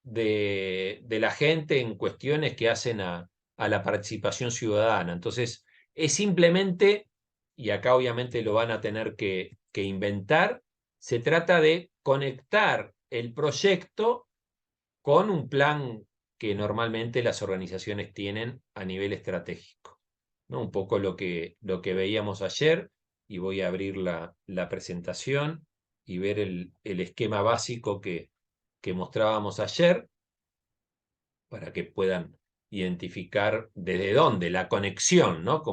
de la gente en cuestiones que hacen a la participación ciudadana. Entonces, es simplemente, y acá obviamente lo van a tener que inventar, se trata de conectar el proyecto con un plan que normalmente las organizaciones tienen a nivel estratégico, ¿no? Un poco lo que veíamos ayer, y voy a abrir la presentación y ver el esquema básico que mostrábamos ayer, para que puedan identificar desde dónde la conexión, ¿no?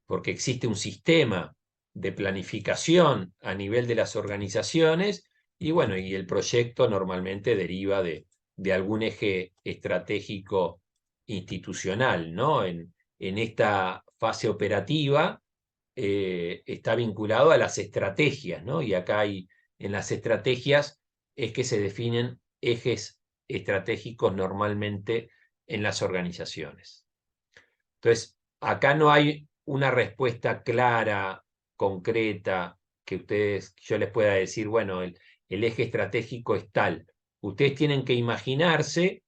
Porque existe un sistema de planificación a nivel de las organizaciones, y bueno, y el proyecto normalmente deriva de algún eje estratégico institucional, ¿no? En esta fase operativa está vinculado a las estrategias, ¿no? Y acá en las estrategias es que se definen ejes estratégicos normalmente en las organizaciones. Entonces, acá no hay una respuesta clara, concreta, que yo les pueda decir, bueno, el eje estratégico es tal. Ustedes tienen que imaginarse,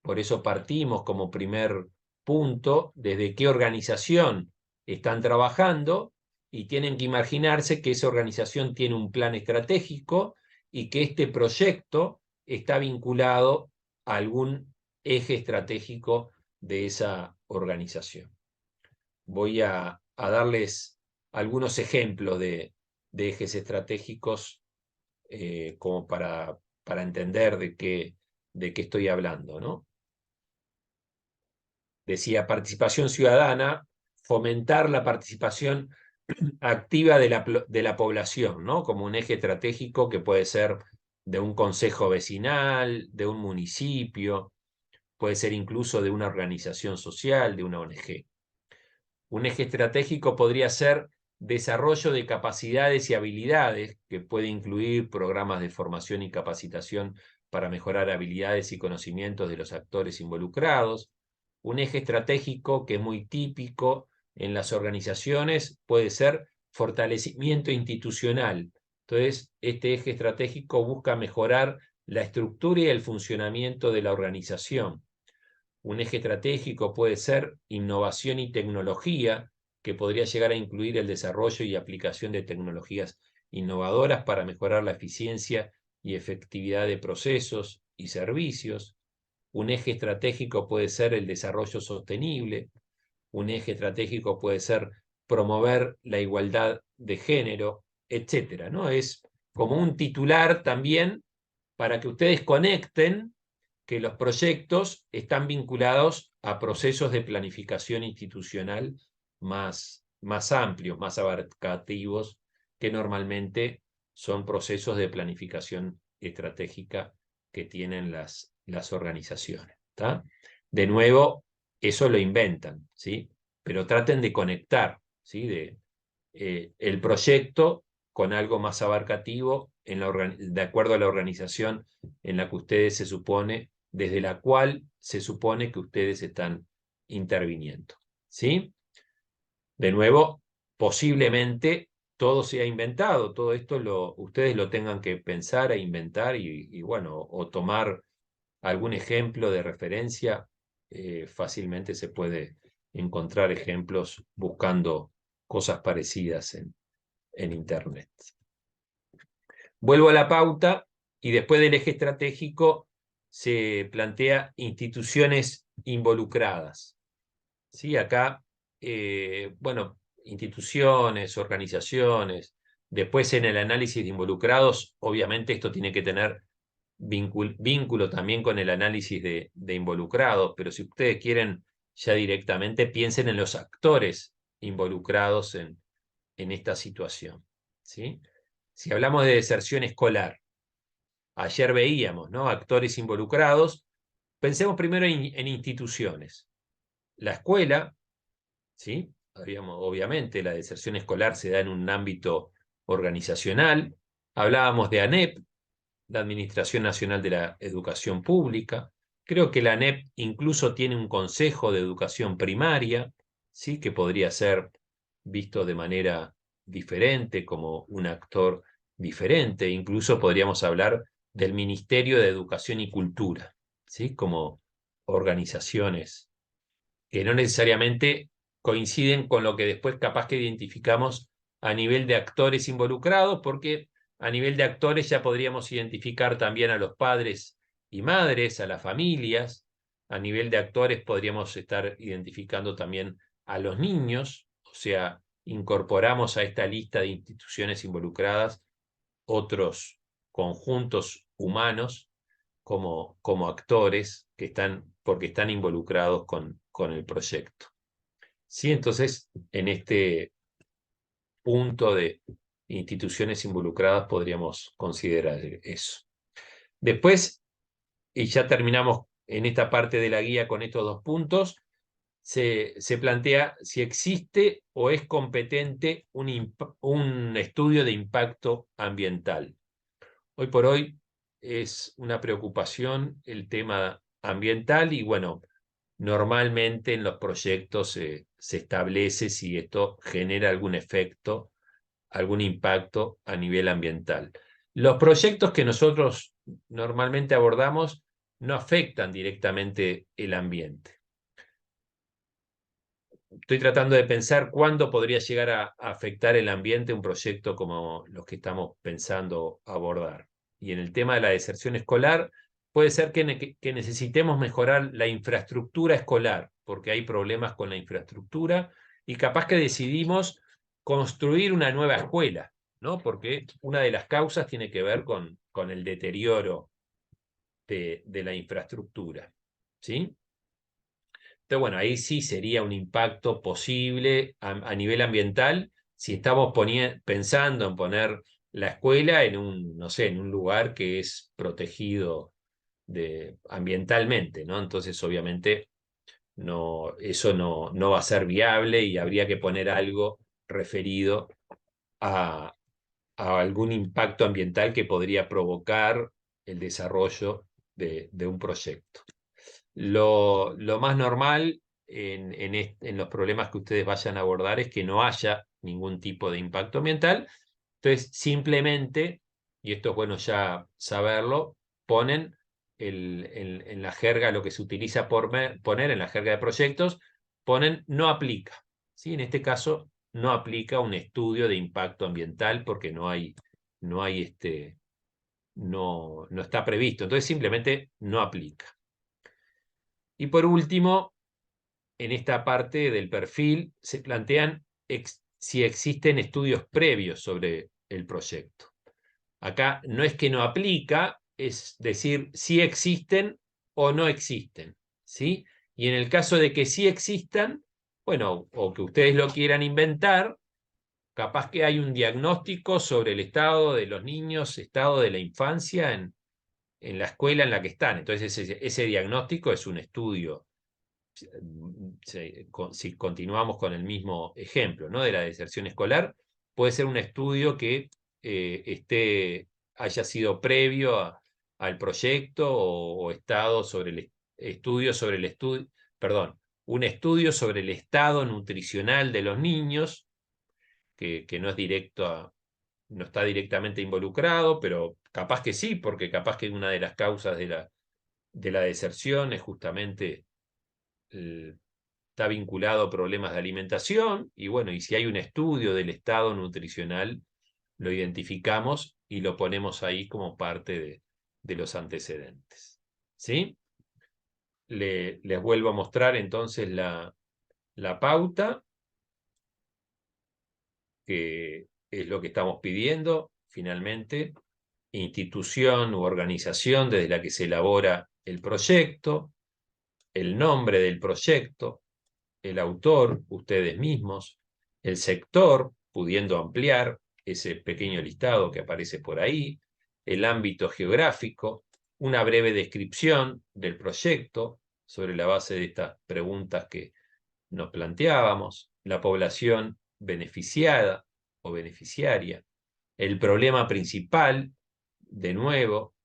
por eso partimos como primer punto, desde qué organización están trabajando, y tienen que imaginarse que esa organización tiene un plan estratégico y que este proyecto está vinculado a algún eje estratégico de esa organización. Voy a darles algunos ejemplos de de ejes estratégicos como para entender de qué estoy hablando, ¿no? Decía, participación ciudadana, fomentar la participación activa de la población, ¿no? Como un eje estratégico que puede ser de un consejo vecinal, de un municipio, puede ser incluso de una organización social, de una ONG. Un eje estratégico podría ser desarrollo de capacidades y habilidades, que puede incluir programas de formación y capacitación para mejorar habilidades y conocimientos de los actores involucrados. Un eje estratégico que es muy típico en las organizaciones puede ser fortalecimiento institucional. Entonces, este eje estratégico busca mejorar la estructura y el funcionamiento de la organización. Un eje estratégico puede ser innovación y tecnología, que podría llegar a incluir el desarrollo y aplicación de tecnologías innovadoras para mejorar la eficiencia y efectividad de procesos y servicios. Un eje estratégico puede ser el desarrollo sostenible. Un eje estratégico puede ser promover la igualdad de género, etcétera, ¿no? Es como un titular también para que ustedes conecten que los proyectos están vinculados a procesos de planificación institucional más amplios, más abarcativos, que normalmente son procesos de planificación estratégica que tienen las organizaciones. ¿Tá? De nuevo, eso lo inventan, ¿sí? Pero traten de conectar, ¿sí? El proyecto con algo más abarcativo de acuerdo a la organización en la que ustedes desde la cual se supone que ustedes están interviniendo, ¿sí? De nuevo, posiblemente todo sea inventado, todo esto ustedes lo tengan que pensar e inventar y bueno, o tomar algún ejemplo de referencia. Fácilmente se puede encontrar ejemplos buscando cosas parecidas en Internet. Vuelvo a la pauta y después del eje estratégico se plantea instituciones involucradas. ¿Sí? Acá, bueno, instituciones, organizaciones. Después en el análisis de involucrados, obviamente esto tiene que tener vínculo también con el análisis de involucrados, pero si ustedes quieren ya directamente, piensen en los actores involucrados en esta situación, ¿sí? Si hablamos de deserción escolar, ayer veíamos, ¿no? Actores involucrados. Pensemos primero en instituciones. La escuela, ¿sí? Obviamente la deserción escolar se da en un ámbito organizacional. Hablábamos de ANEP, la Administración Nacional de la Educación Pública. Creo que la ANEP incluso tiene un consejo de educación primaria, ¿sí? Que podría ser visto de manera diferente, como un actor diferente. Incluso podríamos hablar del Ministerio de Educación y Cultura, ¿sí? Como organizaciones que no necesariamente coinciden con lo que después capaz que identificamos a nivel de actores involucrados, porque a nivel de actores ya podríamos identificar también a los padres y madres, a las familias. A nivel de actores podríamos estar identificando también a los niños, o sea, incorporamos a esta lista de instituciones involucradas otros conjuntos humanos como actores porque están involucrados con el proyecto. ¿Sí? Entonces, en este punto de instituciones involucradas podríamos considerar eso. Después, y ya terminamos en esta parte de la guía con estos dos puntos, se plantea si existe o es competente un estudio de impacto ambiental. Hoy por hoy es una preocupación el tema ambiental y bueno, normalmente en los proyectos se establece si esto genera algún efecto, algún impacto a nivel ambiental. Los proyectos que nosotros normalmente abordamos no afectan directamente el ambiente. Estoy tratando de pensar cuándo podría llegar a afectar el ambiente un proyecto como los que estamos pensando abordar. Y en el tema de la deserción escolar, puede ser que necesitemos mejorar la infraestructura escolar, porque hay problemas con la infraestructura, y capaz que decidimos construir una nueva escuela, ¿no? Porque una de las causas tiene que ver con el deterioro de la infraestructura, ¿sí? Entonces, bueno, ahí sí sería un impacto posible a nivel ambiental si estamos pensando en poner la escuela en un, no sé, en un lugar que es protegido ambientalmente, ¿no? Entonces, obviamente, eso no va a ser viable y habría que poner algo referido a algún impacto ambiental que podría provocar el desarrollo de un proyecto. Lo más normal en los problemas que ustedes vayan a abordar es que no haya ningún tipo de impacto ambiental. Entonces, simplemente, y esto es bueno ya saberlo, ponen en la jerga, lo que se utiliza poner en la jerga de proyectos, ponen no aplica. ¿Sí? En este caso, no aplica un estudio de impacto ambiental porque no está previsto. Entonces, simplemente no aplica. Y por último, en esta parte del perfil se plantean si existen estudios previos sobre el proyecto. Acá no es que no aplica, es decir, si existen o no existen, ¿sí? Y en el caso de que sí existan, bueno, o que ustedes lo quieran inventar, capaz que hay un diagnóstico sobre el estado de los niños, estado de la infancia en la escuela en la que están. Entonces ese diagnóstico es un estudio. Si continuamos con el mismo ejemplo, ¿no? De la deserción escolar, puede ser un estudio que haya sido previo al proyecto o estado sobre el estudio sobre el estudio, perdón, un estudio sobre el estado nutricional de los niños, que no es no está directamente involucrado, pero capaz que sí, porque capaz que una de las causas de la deserción es justamente está vinculado a problemas de alimentación, y bueno, y si hay un estudio del estado nutricional, lo identificamos y lo ponemos ahí como parte de los antecedentes. ¿Sí? Les vuelvo a mostrar entonces la pauta, que es lo que estamos pidiendo finalmente: institución u organización desde la que se elabora el proyecto, el nombre del proyecto, el autor, ustedes mismos, el sector, pudiendo ampliar ese pequeño listado que aparece por ahí, el ámbito geográfico, una breve descripción del proyecto sobre la base de estas preguntas que nos planteábamos, la población beneficiada o beneficiaria, el problema principal, de nuevo,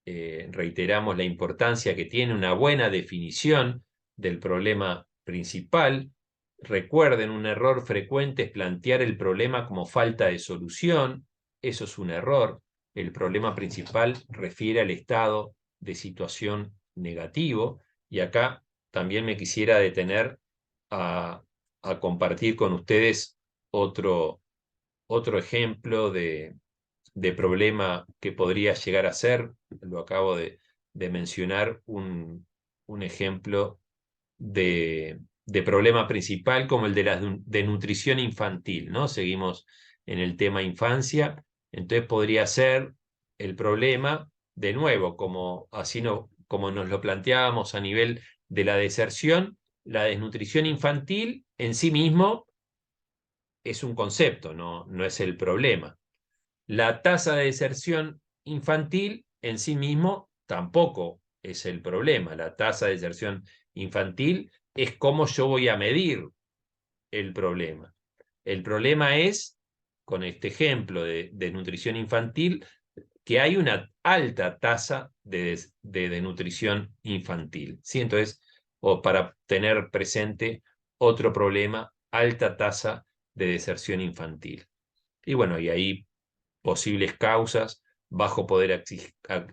reiteramos la importancia que tiene una buena definición del problema principal. Recuerden, un error frecuente es plantear el problema como falta de solución. Eso es un error. El problema principal refiere al estado de situación negativo. Y acá también me quisiera detener a compartir con ustedes otro ejemplo de problema que podría llegar a ser. Lo acabo de mencionar, un ejemplo de problema principal como el de nutrición infantil, ¿no? Seguimos en el tema infancia, entonces podría ser el problema, de nuevo, como nos lo planteábamos a nivel de la deserción, la desnutrición infantil en sí mismo es un concepto, no es el problema. La tasa de deserción infantil en sí mismo tampoco es el problema. La tasa de deserción infantil es cómo yo voy a medir el problema. El problema es, con este ejemplo de nutrición infantil, que hay una alta tasa de nutrición infantil. ¿Sí? Entonces, para tener presente otro problema, alta tasa de deserción infantil. Y bueno, y ahí posibles causas: bajo poder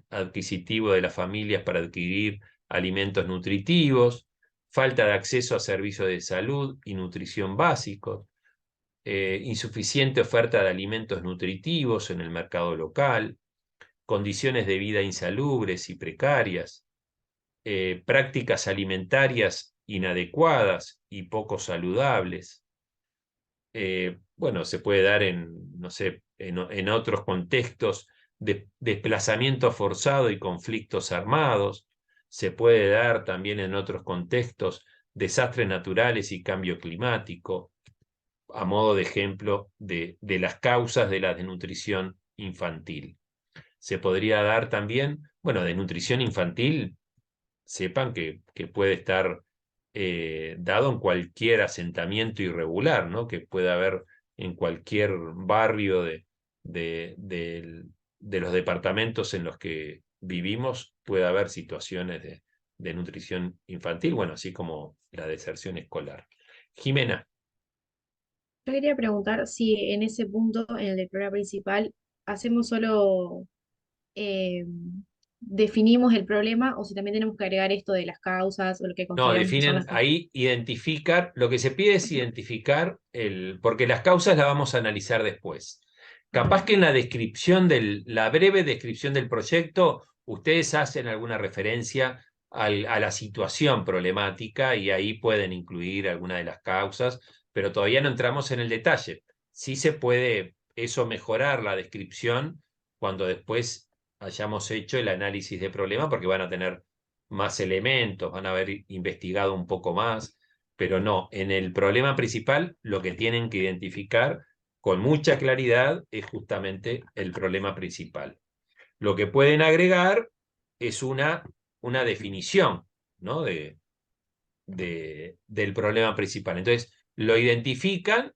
adquisitivo de las familias para adquirir alimentos nutritivos, falta de acceso a servicios de salud y nutrición básicos, insuficiente oferta de alimentos nutritivos en el mercado local, condiciones de vida insalubres y precarias, prácticas alimentarias inadecuadas y poco saludables, bueno, se puede dar en, no sé, en otros contextos de desplazamiento forzado y conflictos armados. Se puede dar también en otros contextos desastres naturales y cambio climático, a modo de ejemplo de las causas de la desnutrición infantil. Se podría dar también, bueno, desnutrición infantil, sepan que puede estar dado en cualquier asentamiento irregular, ¿no? Que puede haber en cualquier barrio de los departamentos en los que vivimos, puede haber situaciones de nutrición infantil, bueno, así como la deserción escolar. Jimena. Yo quería preguntar si en ese punto, en el del programa principal, hacemos solo, eh, definimos el problema o si también tenemos que agregar esto de las causas o lo que No, consideramos que son definen las causas. ahí, identificar, lo que se pide es identificar porque las causas las vamos a analizar después. Capaz que en la descripción la breve descripción del proyecto, ustedes hacen alguna referencia a la situación problemática y ahí pueden incluir alguna de las causas, pero todavía no entramos en el detalle. Sí se puede eso mejorar la descripción cuando después hayamos hecho el análisis de problema, porque van a tener más elementos, van a haber investigado un poco más, pero no, en el problema principal lo que tienen que identificar con mucha claridad es justamente el problema principal. Lo que pueden agregar es una definición, ¿no? del problema principal. Entonces, lo identifican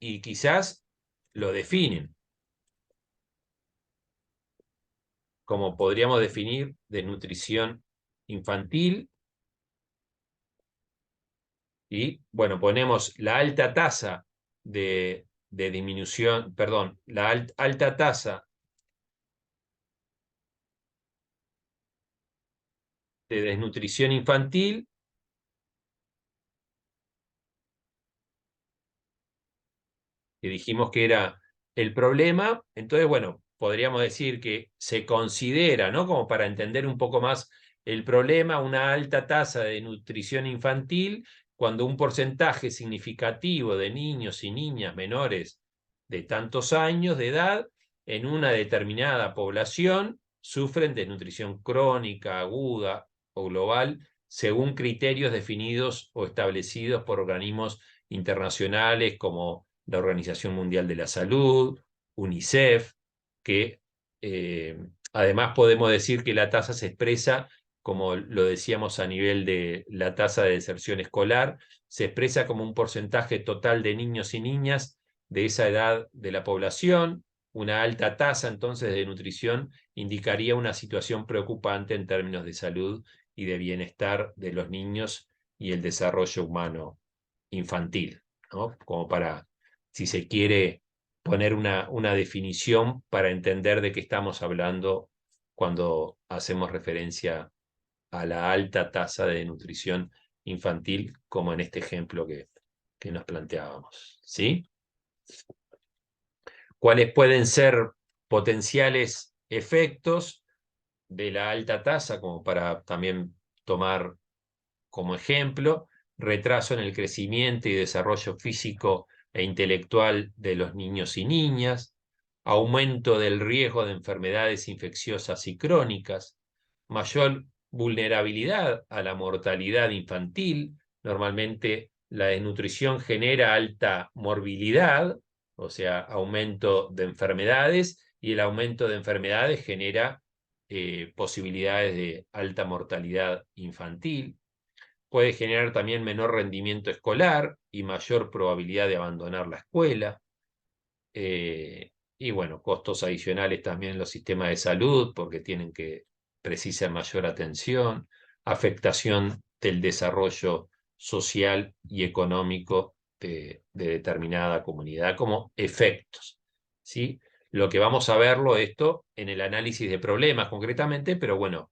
y quizás lo definen, como podríamos definir desnutrición infantil. Y bueno, ponemos la alta tasa de disminución, perdón, la alta tasa de desnutrición infantil, que dijimos que era el problema. Entonces, bueno, podríamos decir que se considera, ¿no? Como para entender un poco más el problema, una alta tasa de nutrición infantil cuando un porcentaje significativo de niños y niñas menores de tantos años de edad en una determinada población sufren desnutrición crónica, aguda o global, según criterios definidos o establecidos por organismos internacionales como la Organización Mundial de la Salud, UNICEF, que además podemos decir que la tasa se expresa, como lo decíamos a nivel de la tasa de deserción escolar, se expresa como un porcentaje total de niños y niñas de esa edad de la población. Una alta tasa entonces de nutrición indicaría una situación preocupante en términos de salud y de bienestar de los niños y el desarrollo humano infantil, ¿no? Como para, si se quiere, poner una definición para entender de qué estamos hablando cuando hacemos referencia a la alta tasa de nutrición infantil, como en este ejemplo que nos planteábamos, ¿sí? ¿Cuáles pueden ser potenciales efectos de la alta tasa, como para también tomar como ejemplo? Retraso en el crecimiento y desarrollo físico e intelectual de los niños y niñas, aumento del riesgo de enfermedades infecciosas y crónicas, mayor vulnerabilidad a la mortalidad infantil. Normalmente la desnutrición genera alta morbilidad, o sea, aumento de enfermedades, y el aumento de enfermedades genera posibilidades de alta mortalidad infantil. Puede generar también menor rendimiento escolar y mayor probabilidad de abandonar la escuela. Y bueno, costos adicionales también en los sistemas de salud porque precisan mayor atención, afectación del desarrollo social y económico de determinada comunidad como efectos, ¿sí? Lo que vamos a verlo esto en el análisis de problemas concretamente, pero bueno,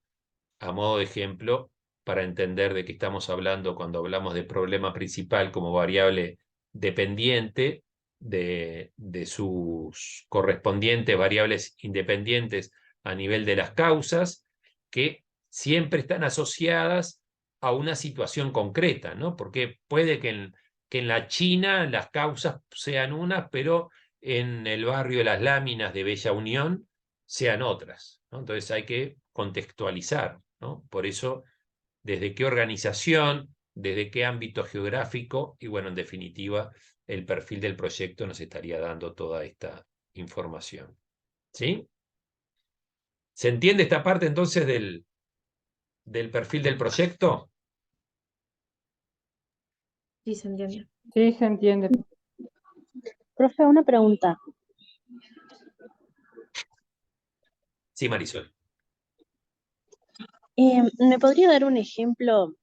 a modo de ejemplo, para entender de qué estamos hablando cuando hablamos de problema principal como variable dependiente de sus correspondientes variables independientes a nivel de las causas, que siempre están asociadas a una situación concreta, ¿no? Porque puede que que en la China las causas sean unas, pero en el barrio de las Láminas de Bella Unión sean otras, ¿no? Entonces hay que contextualizar, ¿no? Por eso, desde qué organización, desde qué ámbito geográfico, y bueno, en definitiva, el perfil del proyecto nos estaría dando toda esta información. ¿Sí? ¿Se entiende esta parte entonces del perfil del proyecto? Sí, se entiende. Sí, se entiende. Profe, una pregunta. Sí, Marisol. ¿Me podría dar un ejemplo?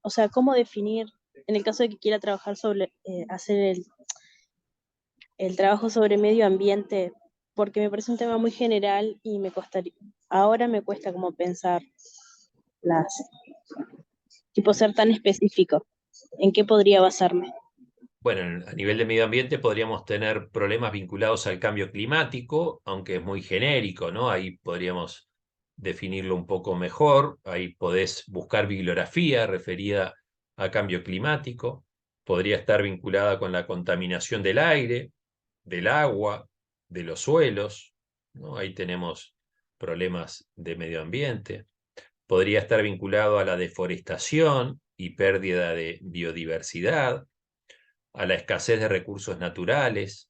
O sea, ¿cómo definir, en el caso de que quiera trabajar sobre, hacer el trabajo sobre medio ambiente? Porque me parece un tema muy general y ahora me cuesta como pensar las, tipo ser tan específico. ¿En qué podría basarme? Bueno, a nivel de medio ambiente podríamos tener problemas vinculados al cambio climático, aunque es muy genérico, ¿no? Ahí podríamos definirlo un poco mejor. Ahí podés buscar bibliografía referida a cambio climático. Podría estar vinculada con la contaminación del aire, del agua, de los suelos, ¿no? Ahí tenemos problemas de medio ambiente. Podría estar vinculado a la deforestación y pérdida de biodiversidad, a la escasez de recursos naturales,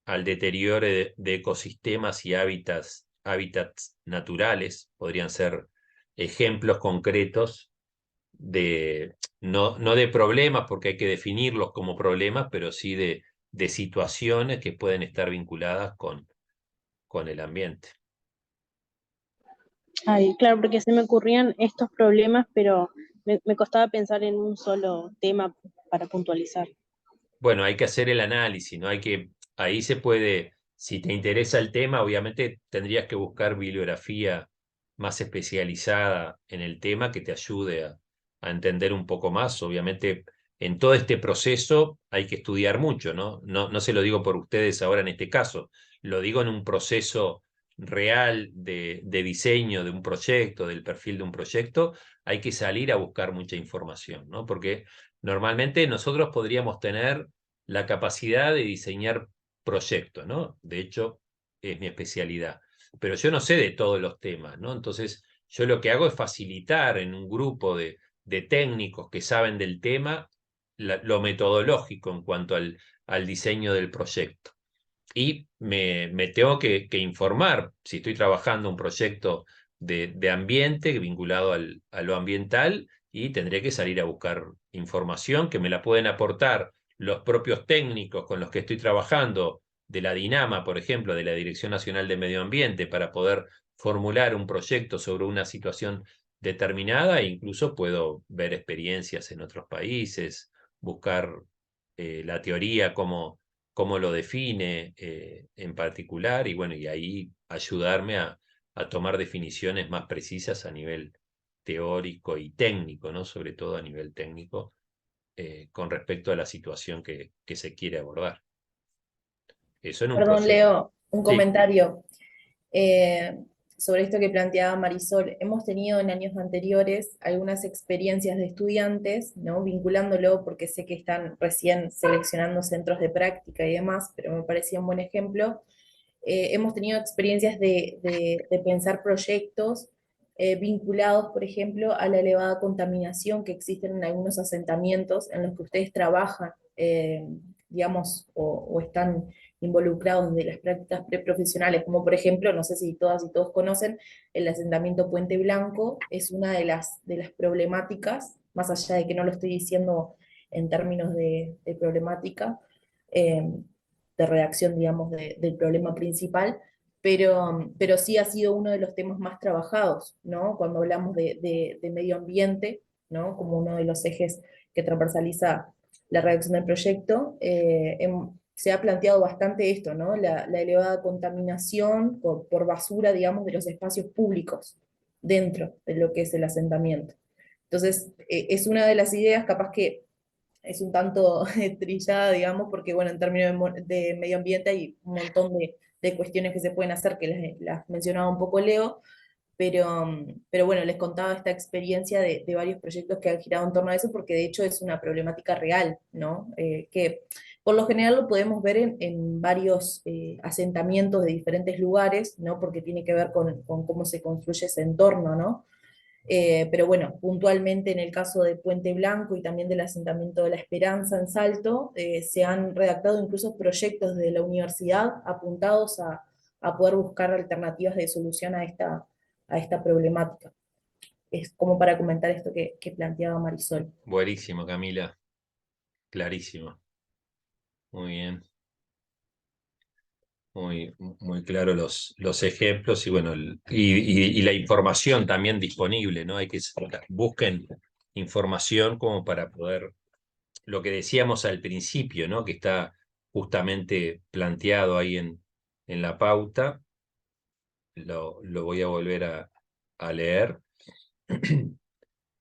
al deterioro de ecosistemas y hábitats naturales. Podrían ser ejemplos concretos no de problemas, porque hay que definirlos como problemas, pero sí de situaciones que pueden estar vinculadas con el ambiente. Ay, claro, porque se me ocurrían estos problemas, pero me costaba pensar en un solo tema para puntualizar. Bueno, hay que hacer el análisis, ¿no? Ahí se puede, si te interesa el tema, obviamente tendrías que buscar bibliografía más especializada en el tema que te ayude a entender un poco más. Obviamente, en todo este proceso hay que estudiar mucho, ¿no? No se lo digo por ustedes ahora en este caso, lo digo en un proceso real de diseño de un proyecto, del perfil de un proyecto, hay que salir a buscar mucha información, ¿no? Porque normalmente nosotros podríamos tener la capacidad de diseñar proyectos, ¿no? De hecho, es mi especialidad. Pero yo no sé de todos los temas, ¿no? Entonces, yo lo que hago es facilitar en un grupo de técnicos que saben del tema lo metodológico en cuanto al diseño del proyecto. Y me tengo que informar si estoy trabajando un proyecto de ambiente vinculado a lo ambiental, y tendré que salir a buscar información que me la pueden aportar los propios técnicos con los que estoy trabajando de la DINAMA, por ejemplo, de la Dirección Nacional de Medio Ambiente, para poder formular un proyecto sobre una situación determinada. E incluso puedo ver experiencias en otros países, buscar la teoría, cómo lo define en particular, y bueno, y ahí ayudarme a tomar definiciones más precisas a nivel teórico y técnico, ¿no? Sobre todo a nivel técnico, con respecto a la situación que se quiere abordar. Eso en un Perdón, proceso. Leo, un Sí. comentario eh, sobre esto que planteaba Marisol. Hemos tenido en años anteriores algunas experiencias de estudiantes, ¿no? Vinculándolo, porque sé que están recién seleccionando centros de práctica y demás, pero me parecía un buen ejemplo. Hemos tenido experiencias de pensar proyectos vinculados, por ejemplo, a la elevada contaminación que existen en algunos asentamientos en los que ustedes trabajan, digamos, o están involucrados de las prácticas preprofesionales, como por ejemplo, no sé si todas y todos conocen, el asentamiento Puente Blanco es una de las problemáticas, más allá de que no lo estoy diciendo en términos de problemática, eh, de redacción, digamos, del problema principal, pero sí ha sido uno de los temas más trabajados, ¿no? Cuando hablamos de medio ambiente, ¿no? Como uno de los ejes que transversaliza la redacción del proyecto, se ha planteado bastante esto, ¿no? La elevada contaminación por basura, digamos, de los espacios públicos dentro de lo que es el asentamiento. Entonces, es una de las ideas, capaz que es un tanto trillada, digamos, porque, bueno, en términos de medio ambiente hay un montón de cuestiones que se pueden hacer, que las mencionaba un poco Leo, Pero bueno, les contaba esta experiencia de varios proyectos que han girado en torno a eso, porque de hecho es una problemática real, ¿no? Que por lo general lo podemos ver en varios asentamientos de diferentes lugares, ¿no? Porque tiene que ver con cómo se construye ese entorno, ¿no? Pero bueno, puntualmente en el caso de Puente Blanco y también del asentamiento de La Esperanza en Salto, se han redactado incluso proyectos de la universidad apuntados a poder buscar alternativas de solución a esta problemática. Es como para comentar esto que planteaba Marisol. Buenísimo, Camila. Clarísimo. Muy bien. Muy claro los ejemplos y bueno, y la información también disponible, ¿no? Hay que busquen información como para poder, lo que decíamos al principio, ¿no? Que está justamente planteado ahí en la pauta. Lo voy a volver a leer.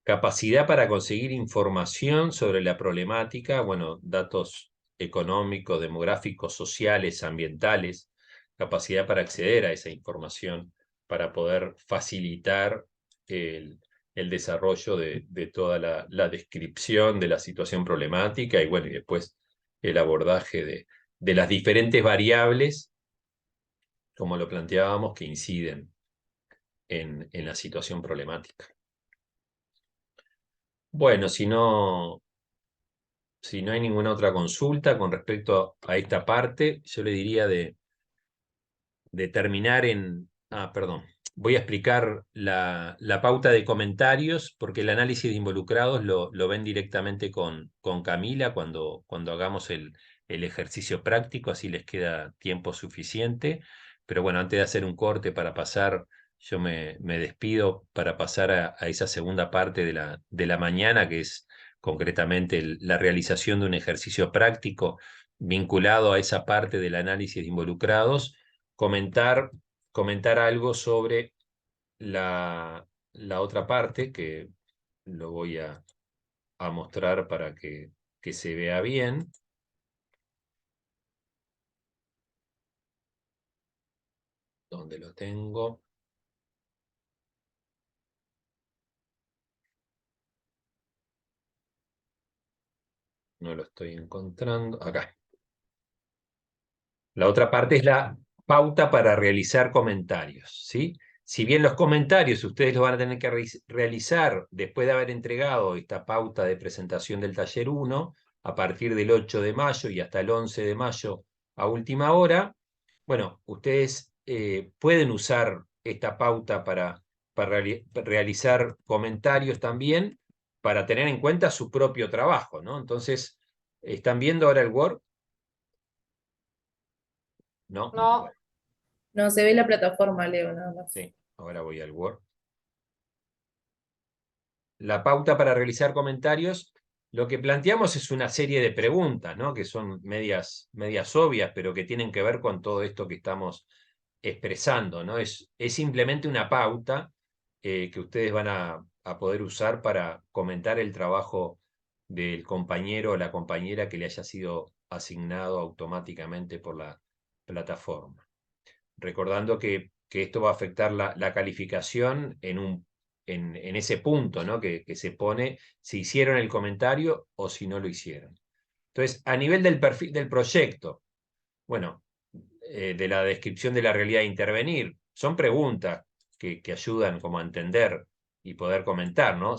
Capacidad para conseguir información sobre la problemática, bueno, datos económicos, demográficos, sociales, ambientales, capacidad para acceder a esa información, para poder facilitar el desarrollo de toda la descripción de la situación problemática y bueno, y después el abordaje de las diferentes variables, como lo planteábamos, que inciden en la situación problemática. Bueno, si no hay ninguna otra consulta con respecto a esta parte, yo le diría de terminar en... perdón. Voy a explicar la pauta de comentarios, porque el análisis de involucrados lo ven directamente con Camila cuando hagamos el ejercicio práctico, así les queda tiempo suficiente. Pero bueno, antes de hacer un corte para pasar, yo me despido para pasar a esa segunda parte de la mañana, que es concretamente la realización de un ejercicio práctico vinculado a esa parte del análisis de involucrados, comentar algo sobre la otra parte, que lo voy a mostrar para que se vea bien. ¿Dónde lo tengo? No lo estoy encontrando. Acá. La otra parte es la pauta para realizar comentarios, ¿sí? Si bien los comentarios ustedes los van a tener que realizar después de haber entregado esta pauta de presentación del taller 1, a partir del 8 de mayo y hasta el 11 de mayo a última hora, bueno, ustedes pueden usar esta pauta para realizar comentarios también, para tener en cuenta su propio trabajo, ¿no? Entonces, ¿están viendo ahora el Word? ¿No? No, No, se ve la plataforma, Leo, nada más. Sí, ahora voy al Word. La pauta para realizar comentarios, lo que planteamos es una serie de preguntas, ¿no? Que son medias obvias, pero que tienen que ver con todo esto que estamos expresando, ¿no? Es simplemente una pauta que ustedes van a poder usar para comentar el trabajo del compañero o la compañera que le haya sido asignado automáticamente por la plataforma. Recordando que esto va a afectar la calificación en ese punto, ¿no? que se pone si hicieron el comentario o si no lo hicieron. Entonces, a nivel del perfil del proyecto, bueno, de la descripción de la realidad de intervenir, son preguntas que ayudan como a entender y poder comentar, ¿no?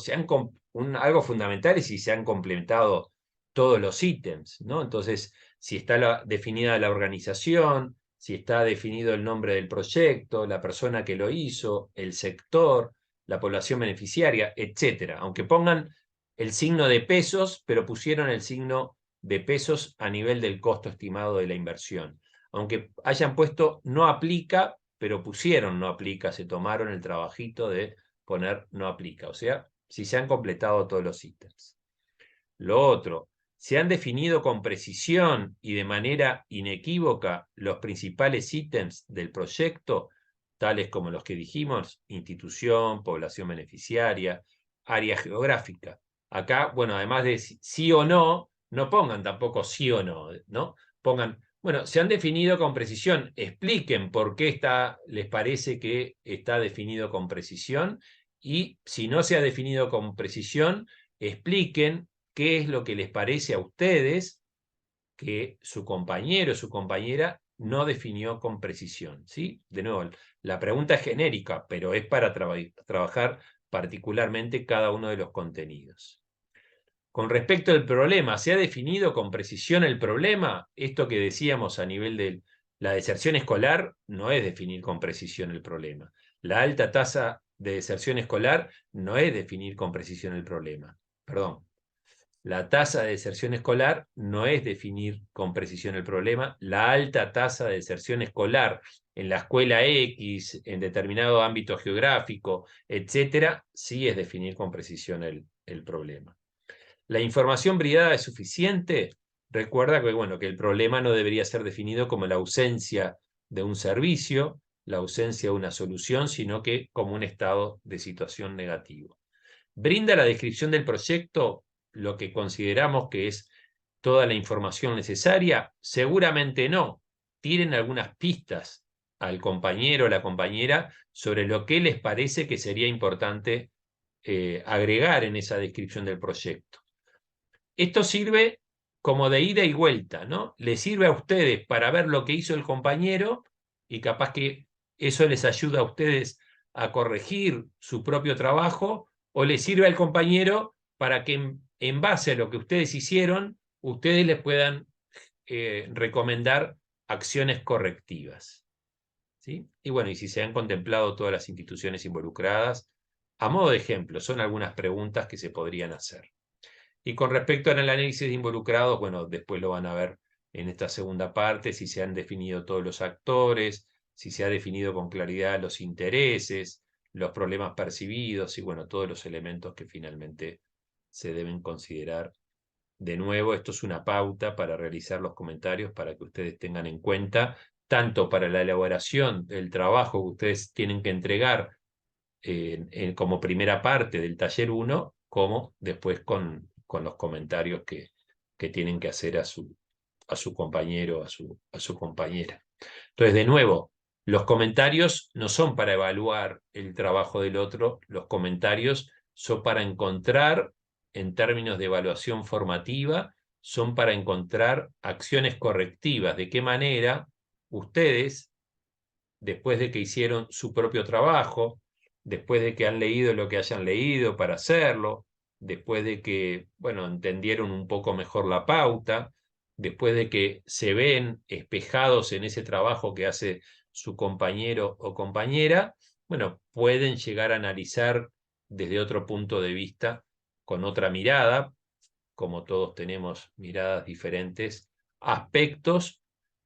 Algo fundamental es si se han complementado todos los ítems, ¿no? Entonces, si está definida la organización, si está definido el nombre del proyecto, la persona que lo hizo, el sector, la población beneficiaria, etcétera. Aunque pongan el signo de pesos, pero pusieron el signo de pesos a nivel del costo estimado de la inversión. Aunque hayan puesto no aplica, pero pusieron no aplica, se tomaron el trabajito de poner no aplica. O sea, si se han completado todos los ítems. Lo otro, se han definido con precisión y de manera inequívoca los principales ítems del proyecto, tales como los que dijimos: institución, población beneficiaria, área geográfica. Acá, bueno, además de sí o no, no pongan tampoco sí o no, ¿no? Pongan, Bueno, se han definido con precisión. Expliquen por qué les parece que está definido con precisión, y si no se ha definido con precisión, expliquen qué es lo que les parece a ustedes que su compañero o su compañera no definió con precisión, ¿sí? De nuevo, la pregunta es genérica, pero es para trabajar particularmente cada uno de los contenidos. Con respecto al problema, ¿se ha definido con precisión el problema? Esto que decíamos a nivel de la deserción escolar no es definir con precisión el problema. La alta tasa de deserción escolar no es definir con precisión el problema. Perdón. La tasa de deserción escolar no es definir con precisión el problema. La alta tasa de deserción escolar en la escuela X, en determinado ámbito geográfico, etcétera, sí es definir con precisión el problema. ¿La información brindada es suficiente? Recuerda que, bueno, que el problema no debería ser definido como la ausencia de un servicio, la ausencia de una solución, sino que como un estado de situación negativo. ¿Brinda la descripción del proyecto lo que consideramos que es toda la información necesaria? Seguramente no. Tienen algunas pistas al compañero o la compañera sobre lo que les parece que sería importante agregar en esa descripción del proyecto. Esto sirve como de ida y vuelta, ¿no? Les sirve a ustedes para ver lo que hizo el compañero y capaz que eso les ayuda a ustedes a corregir su propio trabajo, o les sirve al compañero para que en base a lo que ustedes hicieron, ustedes les puedan recomendar acciones correctivas, ¿sí? Y bueno, y si se han contemplado todas las instituciones involucradas, a modo de ejemplo, son algunas preguntas que se podrían hacer. Y con respecto al análisis de involucrados, bueno, después lo van a ver en esta segunda parte, si se han definido todos los actores, si se ha definido con claridad los intereses, los problemas percibidos y, bueno, todos los elementos que finalmente se deben considerar. De nuevo, esto es una pauta para realizar los comentarios para que ustedes tengan en cuenta, tanto para la elaboración del trabajo que ustedes tienen que entregar como primera parte del taller 1, como después con los comentarios que tienen que hacer a su compañero, a su compañera. Entonces, de nuevo, los comentarios no son para evaluar el trabajo del otro, los comentarios son para encontrar, en términos de evaluación formativa, son para encontrar acciones correctivas. ¿De qué manera ustedes, después de que hicieron su propio trabajo, después de que han leído lo que hayan leído para hacerlo, después de que, bueno, entendieron un poco mejor la pauta, después de que se ven espejados en ese trabajo que hace su compañero o compañera, bueno, pueden llegar a analizar desde otro punto de vista, con otra mirada, como todos tenemos miradas diferentes, aspectos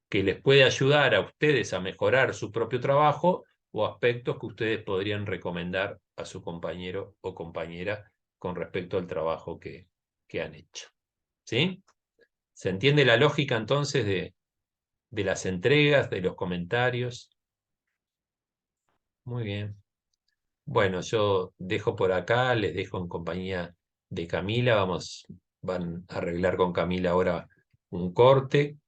que les puede ayudar a ustedes a mejorar su propio trabajo, o aspectos que ustedes podrían recomendar a su compañero o compañera con respecto al trabajo que han hecho. ¿Sí? ¿Se entiende la lógica entonces de las entregas, de los comentarios? Muy bien. Bueno, yo dejo por acá, les dejo en compañía de Camila. Van a arreglar con Camila ahora un corte.